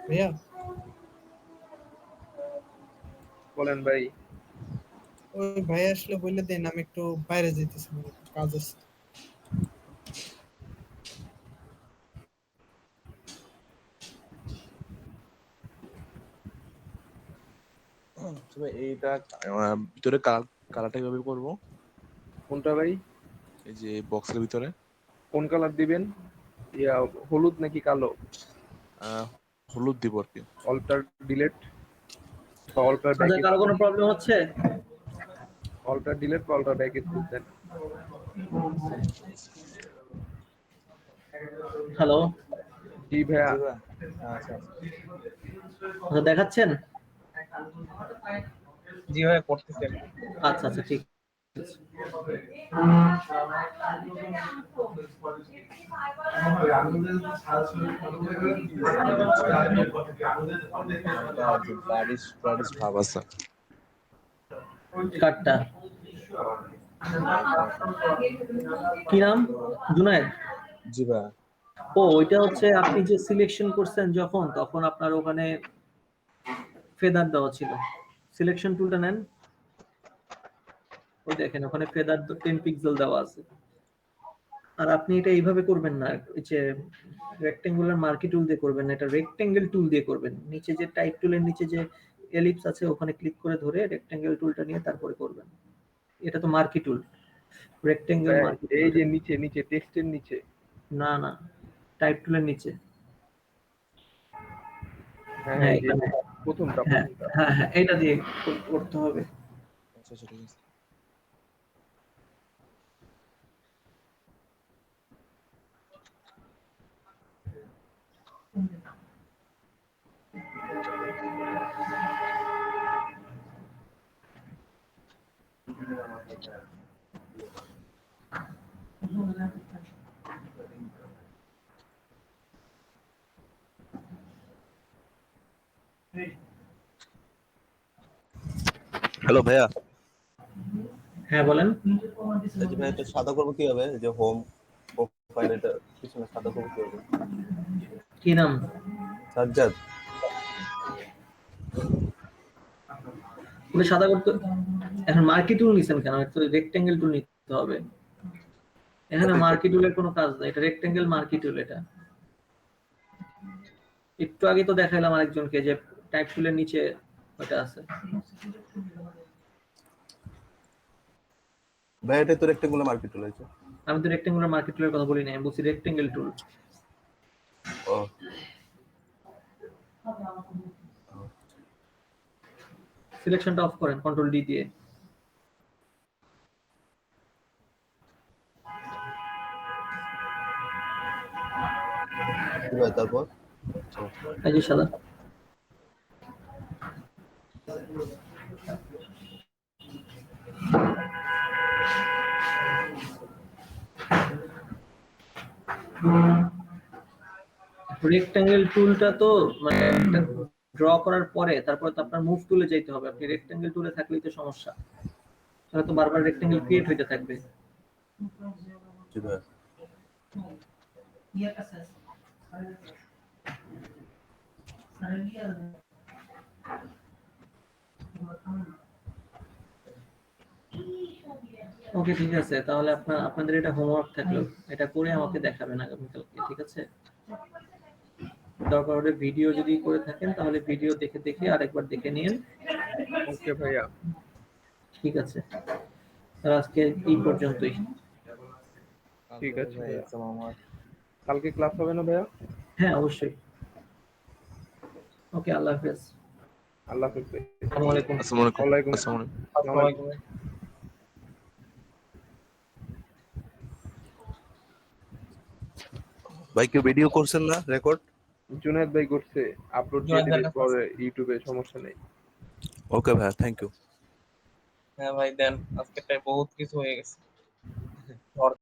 ভাইয়া বলেন ভাই। ওই ভাই আসলে বলে দেন, আমি একটু বাইরে যেতেছি, আমার একটু কাজ আছে। তবে এইটা ভিতরে কালারটা কিভাবে করবো? কোনটা ভাই? এই যে বক্সের ভিতরে কোন কালার দিবেন? হলুদ নাকি কালো? আহ হলুদ দিব আর কি। অল্টার ডিলেট বা অল্টার আচ্ছা, ব্যাক, কারো কোনো প্রবলেম হচ্ছে? অল্টার ডিলেট বা অল্টার ব্যাক স্পেস দেন। হ্যালো, জি ভাইয়া। জি ভাই। আচ্ছা আচ্ছা দেখাচ্ছেন? জি ভাই, করতেছেন। আচ্ছা আচ্ছা, ঠিক আছে। হালকা যে ব্রাডিশ ভাব আছে। কার্ডটা কি নাম? জুনায়েদ? জি ভাই। ও, ওইটা হচ্ছে আপনি যে সিলেকশন করছেন যখন, তখন আপনার ওখানে ফেদার দেওয়া ছিল। সিলেকশন টুলটা নেন, ওই দেখেন ওখানে ফেদার 10 পিক্সেল দেওয়া আছে। আর আপনি এটা এইভাবে করবেন না, এই যে রেক্টেঙ্গুলার মার্কি টুল দিয়ে করবেন না, এটা রেক্টেঙ্গেল টুল দিয়ে করবেন। নিচে যে টাইপ টুলের নিচে যে এলিপস আছে, ওখানে ক্লিক করে ধরে রেক্টেঙ্গেল টুলটা নিয়ে তারপরে করবেন। এটা তো মার্কি টুল, রেক্টেঙ্গেল ভাইয়া, মার্কি এই টুল। যে নিচে নিচে টেক্সটের নিচে। না না, টাইপ টুলের নিচে। হ্যাঁ হ্যাঁ হ্যাঁ, এই যে এখানে। প্রথমটা হ্যাঁ প্রথমটা। হ্যাঁ হ্যাঁ, এটা দিয়ে করতে হবে। আচ্ছা আচ্ছা, ঠিক আছে। হ্যালো ভাইয়া, হ্যাঁ বলেন। এই যে ভাই এটা সাদা করবো কিভাবে? এই যে হোম প্রোফাইল এটা পিছনে সাদা করবো কিভাবে? কি নাম? সাজ্জাদ। পুরো সাদা করতে এখন মার্কি টুল নিছেন কেন? একটু রেক্টেঙ্গেল টুল নিতে হবে। এখানে মার্কি টুলের কোনো কাজ নাই, এটা রেক্টেঙ্গেল মার্কি টুল। এটা একটু আগে তো দেখাইলাম আরেকজনকে যে টাইপ টুলের নিচে ওটা আছে। ভাই এটা তো রেক্টেঙ্গুলার মার্কেট টুল আছে। আমি তো রেক্টেঙ্গুলার মার্কি টুলের কথা বলি না, আমি বলছি রেক্টেঙ্গেল টুল। ও সিলেকশনটা অফ করেন কন্ট্রোল ডি দিয়ে। কি ভাই তারপর? এই যে সাদা। রেক্টেঙ্গেল টুলটা তো মানে ড্র করার পরে তারপর তো আপনার মুভ টুলে যেতে হবে। আপনি রেক্টেঙ্গেল টুলে থাকলেই তো সমস্যা, তাহলে তো বারবার রেক্টেঙ্গেল ক্রিয়েট হইতে থাকবে। জি ভাই। ওকে ঠিক আছে, তাহলে আপনাদের এটা হোমওয়ার্ক থাকলো, এটা করে আমাকে দেখাবেন আগামীকালকে, ঠিক আছে? দরকার হলে ভিডিও যদি করে থাকেন তাহলে ভিডিও দেখে দেখে আরেকবার দেখে নিন। ওকে ভাইয়া, ঠিক আছে, আর আজকে এই পর্যন্তই। ঠিক আছে ভাইয়া। কালকে ক্লাস হবে না ভাইয়া? হ্যাঁ অবশ্যই। ওকে, আল্লাহ হাফেজ। আল্লাহ হাফেজ ভাই। আসসালামু আলাইকুম। আসসালামু আলাইকুম। ওয়ালাইকুম আসসালামু আলাইকুম। আসসালামু আলাইকুম। ভাই কেউ ভিডিও করছেন না রেকর্ড? জুনায়েদ ভাই করছে, আপলোড দিয়ে দিবে পরে ইউটিউবে, সমস্যা নেই। ওকে ভাই, থ্যাংক ইউ। হ্যাঁ ভাই দেন, আজকে প্রায় বহুত কিছু হয়ে গেছে।